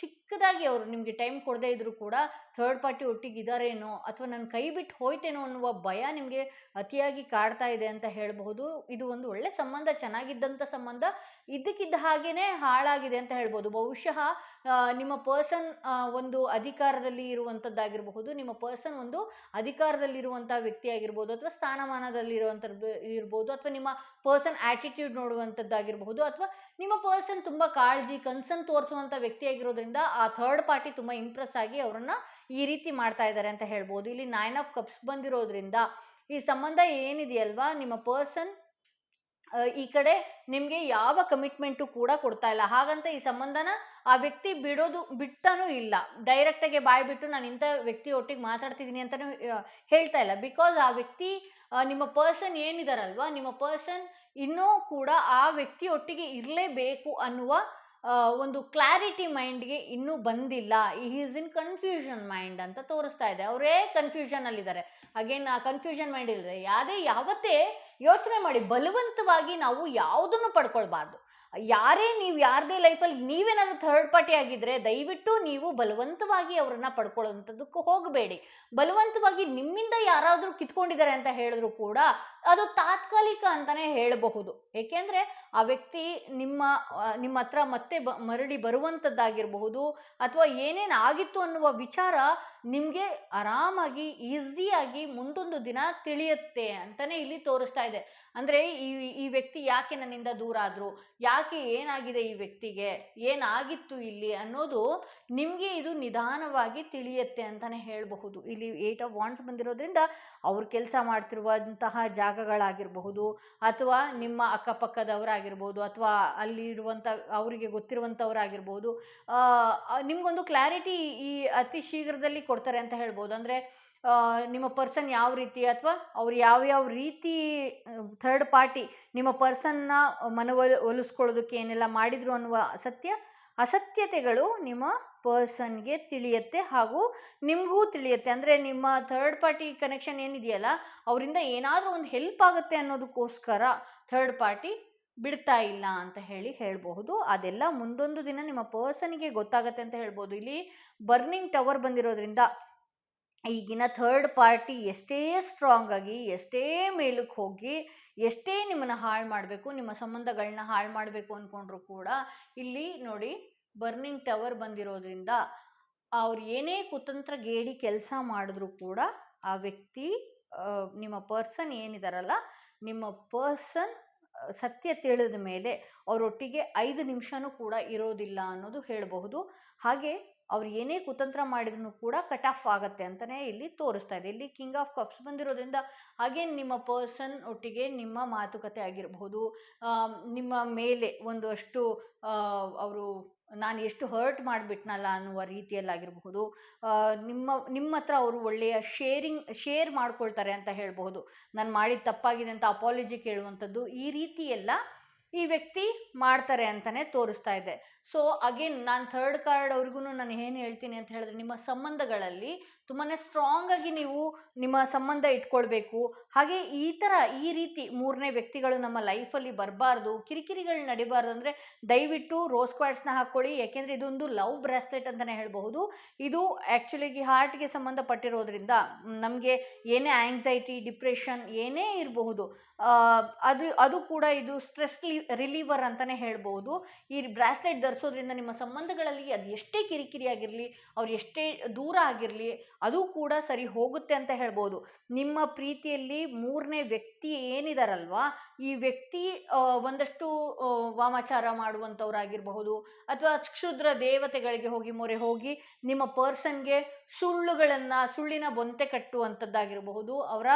ಚಿಕ್ಕದಾಗಿ ಅವರು ನಿಮಗೆ ಟೈಮ್ ಕೊಡದೇ ಇದ್ದರೂ ಕೂಡ ಥರ್ಡ್ ಪಾರ್ಟಿ ಒಟ್ಟಿಗಿದ್ದಾರೇನೋ ಅಥವಾ ನನ್ನ ಕೈ ಬಿಟ್ಟು ಹೋಯ್ತೇನೋ ಅನ್ನುವ ಭಯ ನಿಮಗೆ ಅತಿಯಾಗಿ ಕಾಡ್ತಾ ಇದೆ ಅಂತ ಹೇಳಬಹುದು. ಇದು ಒಂದು ಒಳ್ಳೆ ಸಂಬಂಧ, ಚೆನ್ನಾಗಿದ್ದಂಥ ಸಂಬಂಧ, ಇದ್ದಕ್ಕಿದ್ದ ಹಾಗೇನೆ ಹಾಳಾಗಿದೆ ಅಂತ ಹೇಳ್ಬೋದು. ಬಹುಶಃ ನಿಮ್ಮ ಪರ್ಸನ್ ಒಂದು ಅಧಿಕಾರದಲ್ಲಿ ಇರುವಂಥದ್ದಾಗಿರಬಹುದು, ನಿಮ್ಮ ಪರ್ಸನ್ ಒಂದು ಅಧಿಕಾರದಲ್ಲಿರುವಂತಹ ವ್ಯಕ್ತಿ ಆಗಿರ್ಬೋದು, ಅಥವಾ ಸ್ಥಾನಮಾನದಲ್ಲಿರುವಂಥದ್ದು ಇರ್ಬೋದು, ಅಥವಾ ನಿಮ್ಮ ಪರ್ಸನ್ ಆಟಿಟ್ಯೂಡ್ ನೋಡುವಂಥದ್ದಾಗಿರಬಹುದು, ಅಥವಾ ನಿಮ್ಮ ಪರ್ಸನ್ ತುಂಬ ಕಾಳಜಿ ಕನ್ಸರ್ನ್ ತೋರಿಸುವಂಥ ವ್ಯಕ್ತಿ ಆಗಿರೋದ್ರಿಂದ ಆ ಥರ್ಡ್ ಪಾರ್ಟಿ ತುಂಬ ಇಂಪ್ರೆಸ್ ಆಗಿ ಅವರನ್ನ ಈ ರೀತಿ ಮಾಡ್ತಾ ಇದ್ದಾರೆ ಅಂತ ಹೇಳ್ಬೋದು. ಇಲ್ಲಿ 9 ಆಫ್ ಕಪ್ಸ್ ಬಂದಿರೋದ್ರಿಂದ ಈ ಸಂಬಂಧ ಏನಿದೆಯಲ್ವಾ, ನಿಮ್ಮ ಪರ್ಸನ್ ಈ ಕಡೆ ನಿಮಗೆ ಯಾವ ಕಮಿಟ್ಮೆಂಟು ಕೂಡ ಕೊಡ್ತಾ ಇಲ್ಲ. ಹಾಗಂತ ಈ ಸಂಬಂಧನ ಆ ವ್ಯಕ್ತಿ ಬಿಡ್ತಾನೂ ಇಲ್ಲ. ಡೈರೆಕ್ಟಾಗಿ ಬಾಯ್ ಬಿಟ್ಟು ನಾನು ಇಂಥ ವ್ಯಕ್ತಿ ಒಟ್ಟಿಗೆ ಮಾತಾಡ್ತಿದ್ದೀನಿ ಅಂತಲೂ ಹೇಳ್ತಾ ಇಲ್ಲ. ಬಿಕಾಸ್ ಆ ವ್ಯಕ್ತಿ ನಿಮ್ಮ ಪರ್ಸನ್ ಏನಿದಾರಲ್ವಾ, ನಿಮ್ಮ ಪರ್ಸನ್ ಇನ್ನೂ ಕೂಡ ಆ ವ್ಯಕ್ತಿ ಒಟ್ಟಿಗೆ ಇರಲೇಬೇಕು ಅನ್ನುವ ಒಂದು ಕ್ಲಾರಿಟಿ ಮೈಂಡ್ಗೆ ಇನ್ನೂ ಬಂದಿಲ್ಲ. ಈಸ್ ಇನ್ ಕನ್ಫ್ಯೂಷನ್ ಮೈಂಡ್ ಅಂತ ತೋರಿಸ್ತಾ ಇದೆ. ಅವರೇ ಕನ್ಫ್ಯೂಷನ್ ಅಲ್ಲಿದ್ದಾರೆ. ಅಗೇನ್ ಆ ಕನ್ಫ್ಯೂಷನ್ ಮೈಂಡ್ ಇಲ್ಲದೆ ಯಾವತ್ತೇ ಯೋಚನೆ ಮಾಡಿ, ಬಲವಂತವಾಗಿ ನಾವು ಯಾವುದನ್ನು ಪಡ್ಕೊಳ್ಬಾರ್ದು. ನೀವು ಯಾರದೇ ಲೈಫಲ್ಲಿ ನೀವೇನಾದ್ರು ಥರ್ಡ್ ಪಾರ್ಟಿ ಆಗಿದ್ರೆ ದಯವಿಟ್ಟು ನೀವು ಬಲವಂತವಾಗಿ ಅವರನ್ನ ಪಡ್ಕೊಳ್ಳುವಂಥದ್ದಕ್ಕೂ ಹೋಗಬೇಡಿ. ಬಲವಂತವಾಗಿ ನಿಮ್ಮಿಂದ ಯಾರಾದರೂ ಕಿತ್ಕೊಂಡಿದ್ದಾರೆ ಅಂತ ಹೇಳಿದ್ರು ಕೂಡ ಅದು ತಾತ್ಕಾಲಿಕ ಅಂತಾನೆ ಹೇಳಬಹುದು. ಏಕೆಂದ್ರೆ ಆ ವ್ಯಕ್ತಿ ನಿಮ್ಮ ಹತ್ರ ಮತ್ತೆ ಮರಳಿ ಬರುವಂಥದ್ದಾಗಿರಬಹುದು, ಅಥವಾ ಏನೇನು ಆಗಿತ್ತು ಅನ್ನುವ ವಿಚಾರ ನಿಮಗೆ ಆರಾಮಾಗಿ ಈಸಿಯಾಗಿ ಮುಂದೊಂದು ದಿನ ತಿಳಿಯುತ್ತೆ ಅಂತಾನೆ ಇಲ್ಲಿ ತೋರಿಸ್ತಾ ಇದೆ. ಅಂದ್ರೆ ಈ ವ್ಯಕ್ತಿ ಯಾಕೆ ನನ್ನಿಂದ ದೂರ ಆದ್ರು, ಯಾಕೆ ಏನಾಗಿದೆ, ಈ ವ್ಯಕ್ತಿಗೆ ಏನಾಗಿತ್ತು ಇಲ್ಲಿ ಅನ್ನೋದು ನಿಮಗೆ ಇದು ನಿಧಾನವಾಗಿ ತಿಳಿಯುತ್ತೆ ಅಂತಾನೆ ಹೇಳಬಹುದು. ಇಲ್ಲಿ 8 ಆಫ್ ವಾಂಡ್ಸ್ ಬಂದಿರೋದ್ರಿಂದ ಅವ್ರು ಕೆಲಸ ಮಾಡ್ತಿರುವಂತಹ ಜಾಗಗಳಾಗಿರಬಹುದು, ಅಥವಾ ನಿಮ್ಮ ಅಕ್ಕಪಕ್ಕದವರಾಗಿರ್ಬೋದು, ಅಥವಾ ಅಲ್ಲಿರುವಂಥ ಅವರಿಗೆ ಗೊತ್ತಿರುವಂಥವ್ರಾಗಿರ್ಬೋದು, ನಿಮ್ಗೊಂದು ಕ್ಲಾರಿಟಿ ಈ ಅತಿ ಶೀಘ್ರದಲ್ಲಿ ಕೊಡ್ತಾರೆ ಅಂತ ಹೇಳ್ಬೋದು. ಅಂದರೆ ನಿಮ್ಮ ಪರ್ಸನ್ ಯಾವ ರೀತಿ, ಅಥವಾ ಅವ್ರು ಯಾವ್ಯಾವ ರೀತಿ ಥರ್ಡ್ ಪಾರ್ಟಿ ನಿಮ್ಮ ಪರ್ಸನ್ನ ಒಲಿಸ್ಕೊಳ್ಳೋದಕ್ಕೆ ಏನೆಲ್ಲ ಮಾಡಿದ್ರು ಅನ್ನುವ ಅಸತ್ಯತೆಗಳು ನಿಮ್ಮ ಪರ್ಸನ್ಗೆ ತಿಳಿಯುತ್ತೆ, ಹಾಗೂ ನಿಮಗೂ ತಿಳಿಯುತ್ತೆ. ಅಂದರೆ ನಿಮ್ಮ ಥರ್ಡ್ ಪಾರ್ಟಿ ಕನೆಕ್ಷನ್ ಏನಿದೆಯಲ್ಲ, ಅವರಿಂದ ಏನಾದರೂ ಒಂದು ಹೆಲ್ಪ್ ಆಗುತ್ತೆ ಅನ್ನೋದಕ್ಕೋಸ್ಕರ ಥರ್ಡ್ ಪಾರ್ಟಿ ಬಿಡ್ತಾ ಇಲ್ಲ ಅಂತ ಹೇಳಬಹುದು. ಅದೆಲ್ಲ ಮುಂದೊಂದು ದಿನ ನಿಮ್ಮ ಪರ್ಸನ್ಗೆ ಗೊತ್ತಾಗತ್ತೆ ಅಂತ ಹೇಳ್ಬೋದು. ಇಲ್ಲಿ ಬರ್ನಿಂಗ್ ಟವರ್ ಬಂದಿರೋದ್ರಿಂದ ಈಗಿನ ಥರ್ಡ್ ಪಾರ್ಟಿ ಎಷ್ಟೇ ಸ್ಟ್ರಾಂಗ್ ಆಗಿ, ಎಷ್ಟೇ ಮೇಲಕ್ಕೆ ಹೋಗಿ, ಎಷ್ಟೇ ನಿಮ್ಮನ್ನು ಹಾಳು ಮಾಡಬೇಕು, ನಿಮ್ಮ ಸಂಬಂಧಗಳನ್ನ ಹಾಳು ಮಾಡಬೇಕು ಅಂದ್ಕೊಂಡ್ರು ಕೂಡ ಇಲ್ಲಿ ನೋಡಿ ಬರ್ನಿಂಗ್ ಟವರ್ ಬಂದಿರೋದ್ರಿಂದ ಅವ್ರು ಏನೇ ಕುತಂತ್ರ ಗೇಡಿ ಕೆಲಸ ಮಾಡಿದ್ರು ಕೂಡ ಆ ವ್ಯಕ್ತಿ ನಿಮ್ಮ ಪರ್ಸನ್ ಏನಿದಾರಲ್ಲ, ನಿಮ್ಮ ಪರ್ಸನ್ ಸತ್ಯ ತಿಳಿದ ಮೇಲೆ ಅವರೊಟ್ಟಿಗೆ 5 ನಿಮಿಷನೂ ಕೂಡ ಇರೋದಿಲ್ಲ ಅನ್ನೋದು ಹೇಳಬಹುದು. ಹಾಗೆ ಅವ್ರು ಏನೇ ಕುತಂತ್ರ ಮಾಡಿದ್ರು ಕೂಡ ಕಟ್ ಆಫ್ ಆಗುತ್ತೆ ಅಂತಲೇ ಇಲ್ಲಿ ತೋರಿಸ್ತಾ ಇದೆ. ಇಲ್ಲಿ ಕಿಂಗ್ ಆಫ್ ಕಪ್ಸ್ ಬಂದಿರೋದ್ರಿಂದ ಹಾಗೆ ನಿಮ್ಮ ಪರ್ಸನ್ ಒಟ್ಟಿಗೆ ನಿಮ್ಮ ಮಾತುಕತೆ ಆಗಿರಬಹುದು, ನಿಮ್ಮ ಮೇಲೆ ಒಂದಷ್ಟು ಅವರು ನಾನು ಎಷ್ಟು ಹರ್ಟ್ ಮಾಡಿಬಿಟ್ನಲ್ಲ ಅನ್ನುವ ರೀತಿಯಲ್ಲಾಗಿರಬಹುದು, ನಿಮ್ಮ ಹತ್ರ ಅವರು ಒಳ್ಳೆಯ ಶೇರ್ ಮಾಡ್ಕೊಳ್ತಾರೆ ಅಂತ ಹೇಳಬಹುದು. ನಾನು ಮಾಡಿದ ತಪ್ಪಾಗಿದೆ ಅಂತ ಅಪಾಲಜಿ ಕೇಳುವಂಥದ್ದು, ಈ ರೀತಿ ಎಲ್ಲ ಈ ವ್ಯಕ್ತಿ ಮಾಡ್ತಾರೆ ಅಂತಲೇ ತೋರಿಸ್ತಾ ಇದೆ. ಸೊ ಅಗೇನ್ ನಾನು ಥರ್ಡ್ ಕಾರ್ಡ್ ಅವ್ರಿಗೂ ನಾನು ಏನು ಹೇಳ್ತೀನಿ ಅಂತ ಹೇಳಿದ್ರೆ, ನಿಮ್ಮ ಸಂಬಂಧಗಳಲ್ಲಿ ತುಂಬಾ ಸ್ಟ್ರಾಂಗ್ ಆಗಿ ನೀವು ನಿಮ್ಮ ಸಂಬಂಧ ಇಟ್ಕೊಳ್ಬೇಕು. ಹಾಗೆ ಈ ರೀತಿ ಮೂರನೇ ವ್ಯಕ್ತಿಗಳು ನಮ್ಮ ಲೈಫಲ್ಲಿ ಬರಬಾರ್ದು, ಕಿರಿಕಿರಿಗಳು ನಡಿಬಾರ್ದು ಅಂದರೆ ದಯವಿಟ್ಟು ರೋಸ್ ಕ್ವಾರ್ಟ್ಸ್ನ ಹಾಕ್ಕೊಳ್ಳಿ. ಯಾಕೆಂದರೆ ಇದೊಂದು ಲವ್ ಬ್ರಾಸ್ಲೆಟ್ ಅಂತಲೇ ಹೇಳಬಹುದು. ಇದು ಆ್ಯಕ್ಚುಲಿಗೆ ಹಾರ್ಟ್ಗೆ ಸಂಬಂಧಪಟ್ಟಿರೋದ್ರಿಂದ ನಮಗೆ ಏನೇ ಆಂಗ್ಸೈಟಿ, ಡಿಪ್ರೆಷನ್ ಏನೇ ಇರಬಹುದು, ಅದು ಕೂಡ ಇದು ಸ್ಟ್ರೆಸ್ ರಿಲೀವರ್ ಅಂತಲೇ ಹೇಳ್ಬೋದು. ಈ ಬ್ರಾಸ್ಲೆಟ್ ಧರಿಸೋದ್ರಿಂದ ನಿಮ್ಮ ಸಂಬಂಧಗಳಲ್ಲಿ ಅದು ಎಷ್ಟೇ ಕಿರಿಕಿರಿ ಆಗಿರಲಿ, ಅವ್ರು ಎಷ್ಟೇ ದೂರ ಆಗಿರಲಿ, ಅದು ಕೂಡ ಸರಿ ಹೋಗುತ್ತೆ ಅಂತ ಹೇಳ್ಬೋದು. ನಿಮ್ಮ ಪ್ರೀತಿಯಲ್ಲಿ ಮೂರನೇ ವ್ಯಕ್ತಿ ಏನಿದಾರಲ್ವಾ, ಈ ವ್ಯಕ್ತಿ ಒಂದಷ್ಟು ವಾಮಾಚಾರ ಮಾಡುವಂಥವ್ರಾಗಿರಬಹುದು, ಅಥವಾ ಕ್ಷುದ್ರ ದೇವತೆಗಳಿಗೆ ಮೊರೆ ಹೋಗಿ ನಿಮ್ಮ ಪರ್ಸನ್ಗೆ ಸುಳ್ಳಿನ ಬೊಂತೆ ಕಟ್ಟುವಂಥದ್ದಾಗಿರಬಹುದು. ಅವರ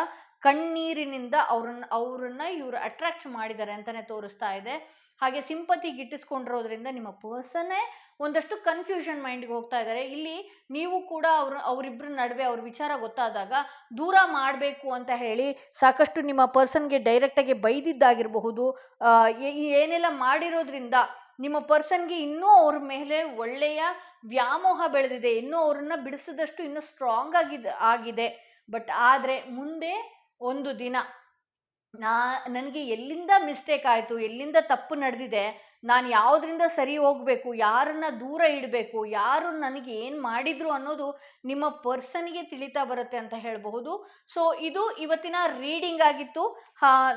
ಕಣ್ಣೀರಿನಿಂದ ಅವ್ರನ್ನ ಇವರು ಅಟ್ರಾಕ್ಟ್ ಮಾಡಿದ್ದಾರೆ ಅಂತಲೇ ತೋರಿಸ್ತಾ ಇದೆ. ಹಾಗೆ ಸಿಂಪತಿ ಗಿಟ್ಟಿಸ್ಕೊಂಡಿರೋದ್ರಿಂದ ನಿಮ್ಮ ಪರ್ಸನ್ನೇ ಒಂದಷ್ಟು ಕನ್ಫ್ಯೂಷನ್ ಮೈಂಡ್ಗೆ ಹೋಗ್ತಾ ಇದ್ದಾರೆ. ಇಲ್ಲಿ ನೀವು ಕೂಡ ಅವರಿಬ್ಬರ ನಡುವೆ ಅವ್ರ ವಿಚಾರ ಗೊತ್ತಾದಾಗ ದೂರ ಮಾಡಬೇಕು ಅಂತ ಹೇಳಿ ಸಾಕಷ್ಟು ನಿಮ್ಮ ಪರ್ಸನ್ಗೆ ಡೈರೆಕ್ಟಾಗಿ ಬೈದಿದ್ದಾಗಿರಬಹುದು. ಏನೆಲ್ಲ ಮಾಡಿರೋದ್ರಿಂದ ನಿಮ್ಮ ಪರ್ಸನ್ಗೆ ಇನ್ನೂ ಅವ್ರ ಮೇಲೆ ಒಳ್ಳೆಯ ವ್ಯಾಮೋಹ ಬೆಳೆದಿದೆ, ಇನ್ನೂ ಅವ್ರನ್ನ ಬಿಡಿಸಿದಷ್ಟು ಇನ್ನೂ ಸ್ಟ್ರಾಂಗ್ ಆಗಿದೆ. ಬಟ್ ಆದರೆ ಮುಂದೆ ಒಂದು ದಿನ ನನಗೆ ಎಲ್ಲಿಂದ ಮಿಸ್ಟೇಕ್ ಆಯಿತು, ಎಲ್ಲಿಂದ ತಪ್ಪು ನಡೆದಿದೆ, ನಾನು ಯಾವುದರಿಂದ ಸರಿ ಹೋಗಬೇಕು, ಯಾರನ್ನ ದೂರ ಇಡಬೇಕು, ಯಾರು ನನಗೆ ಏನು ಮಾಡಿದ್ರು ಅನ್ನೋದು ನಿಮ್ಮ ಪರ್ಸನ್ಗೆ ತಿಳಿತಾ ಬರುತ್ತೆ ಅಂತ ಹೇಳಬಹುದು. ಸೊ ಇದು ಇವತ್ತಿನ ರೀಡಿಂಗ್ ಆಗಿತ್ತು.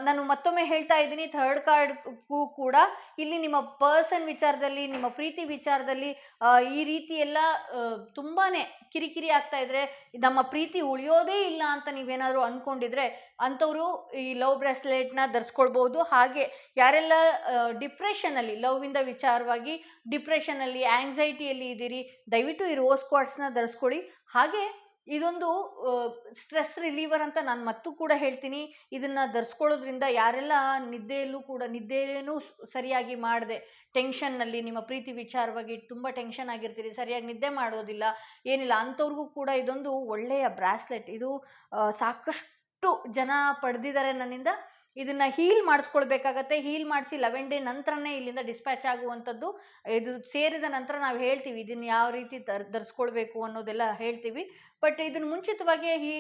ನಾನು ಮತ್ತೊಮ್ಮೆ ಹೇಳ್ತಾ ಇದ್ದೀನಿ, ಥರ್ಡ್ ಕಾರ್ಡ್ಗೂ ಕೂಡ ಇಲ್ಲಿ ನಿಮ್ಮ ಪರ್ಸನ್ ವಿಚಾರದಲ್ಲಿ, ನಿಮ್ಮ ಪ್ರೀತಿ ವಿಚಾರದಲ್ಲಿ ಈ ರೀತಿ ಎಲ್ಲ ತುಂಬಾ ಕಿರಿಕಿರಿ ಆಗ್ತಾ ಇದ್ರೆ, ನಮ್ಮ ಪ್ರೀತಿ ಉಳಿಯೋದೇ ಇಲ್ಲ ಅಂತ ನೀವೇನಾದ್ರು ಅಂದ್ಕೊಂಡಿದ್ರೆ ಅಂಥವರು ಈ ಲವ್ ಬ್ರೇಸ್ಲೆಟ್ನ ಧರಿಸ್ಕೊಳ್ಬೋದು. ಹಾಗೆ ಯಾರೆಲ್ಲ ಡಿಪ್ರೆಷನಲ್ಲಿ, ಲವ್ ಇಂದ ವಿಚಾರವಾಗಿ ಡಿಪ್ರೆಷನಲ್ಲಿ, ಆಂಗ್ಸೈಟಿಯಲ್ಲಿ ಇದ್ದೀರಿ, ದಯವಿಟ್ಟು ಈ ರೋಸ್ ಕ್ವಾರ್ಟ್ಸ್ನ ಧರಿಸ್ಕೊಳ್ಳಿ. ಹಾಗೆ ಇದೊಂದು ಸ್ಟ್ರೆಸ್ ರಿಲೀವರ್ ಅಂತ ನಾನು ಮತ್ತೂ ಕೂಡ ಹೇಳ್ತೀನಿ. ಇದನ್ನು ಧರಿಸ್ಕೊಳ್ಳೋದ್ರಿಂದ ಯಾರೆಲ್ಲ ನಿದ್ದೆನೂ ಸರಿಯಾಗಿ ಮಾಡದೆ ಟೆನ್ಷನ್ನಲ್ಲಿ, ನಿಮ್ಮ ಪ್ರೀತಿ ವಿಚಾರವಾಗಿ ತುಂಬ ಟೆನ್ಷನ್ ಆಗಿರ್ತೀರಿ, ಸರಿಯಾಗಿ ನಿದ್ದೆ ಮಾಡೋದಿಲ್ಲ, ಏನಿಲ್ಲ, ಅಂಥವ್ರಿಗೂ ಕೂಡ ಇದೊಂದು ಒಳ್ಳೆಯ ಬ್ರಾಸ್ಲೆಟ್. ಇದು ಸಾಕಷ್ಟು ಜನ ಪಡೆದಿದ್ದಾರೆ ನನ್ನಿಂದ. ಇದನ್ನು ಹೀಲ್ ಮಾಡಿಸ್ಕೊಳ್ಬೇಕಾಗತ್ತೆ. ಹೀಲ್ ಮಾಡಿಸಿ 11 ಡೇ ನಂತರನೇ ಇಲ್ಲಿಂದ ಡಿಸ್ಪ್ಯಾಚ್ ಆಗುವಂಥದ್ದು. ಇದು ಸೇರಿದ ನಂತರ ನಾವು ಹೇಳ್ತೀವಿ ಇದನ್ನು ಯಾವ ರೀತಿ ಧರಿಸ್ಕೊಳ್ಬೇಕು ಅನ್ನೋದೆಲ್ಲ ಹೇಳ್ತೀವಿ. ಬಟ್ ಇದನ್ನು ಮುಂಚಿತವಾಗಿ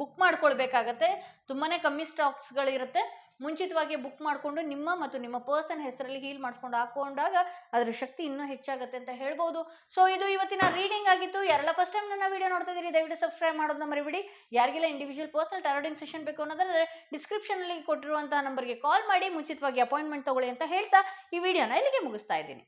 ಬುಕ್ ಮಾಡ್ಕೊಳ್ಬೇಕಾಗತ್ತೆ. ತುಂಬಾ ಕಮ್ಮಿ ಸ್ಟಾಕ್ಸ್ಗಳಿರುತ್ತೆ. ಮುಂಚಿತವಾಗಿ ಬುಕ್ ಮಾಡಿಕೊಂಡು ನಿಮ್ಮ ಮತ್ತು ನಿಮ್ಮ ಪರ್ಸನ್ ಹೆಸರಲ್ಲಿ ಹೀಲ್ ಮಾಡಿಸ್ಕೊಂಡು ಹಾಕೊಂಡಾಗ ಅದರ ಶಕ್ತಿ ಇನ್ನೂ ಹೆಚ್ಚಾಗುತ್ತೆ ಅಂತ ಹೇಳ್ಬೋದು. ಸೊ ಇದು ಇವತ್ತಿನ ರೀಡಿಂಗ್ ಆಗಿತ್ತು. ಯಾರೆಲ್ಲ ಫಸ್ಟ್ ಟೈಮ್ ನನ್ನ ವಿಡಿಯೋ ನೋಡ್ತಾ ಇದ್ದೀರಿ ದಯವಿಟ್ಟು ಸಬ್ಸ್ಕ್ರೈಬ್ ಮಾಡೋದನ್ನ ಮರಿಬೇಡಿ. ಯಾರಿಗೆಲ್ಲ ಇಂಡಿವಿಜುವಲ್ ಪರ್ಸನಲ್ ಟಾರೋಟಿಂಗ್ ಸೆಷನ್ ಬೇಕು ಅನ್ನೋದಾದ್ರೆ ಡಿಸ್ಕ್ರಿಪ್ಷನಲ್ಲಿ ಕೊಟ್ಟಿರುವಂತಹ ನಂಬರ್ಗೆ ಕಾಲ್ ಮಾಡಿ ಮುಂಚಿತವಾಗಿ ಅಪಾಯಿಂಟ್ಮೆಂಟ್ ತಗೊಳ್ಳಿ ಅಂತ ಹೇಳ್ತಾ ಈ ವಿಡಿಯೋನ ಇಲ್ಲಿಗೆ ಮುಗಿಸ್ತಾ ಇದ್ದೀನಿ.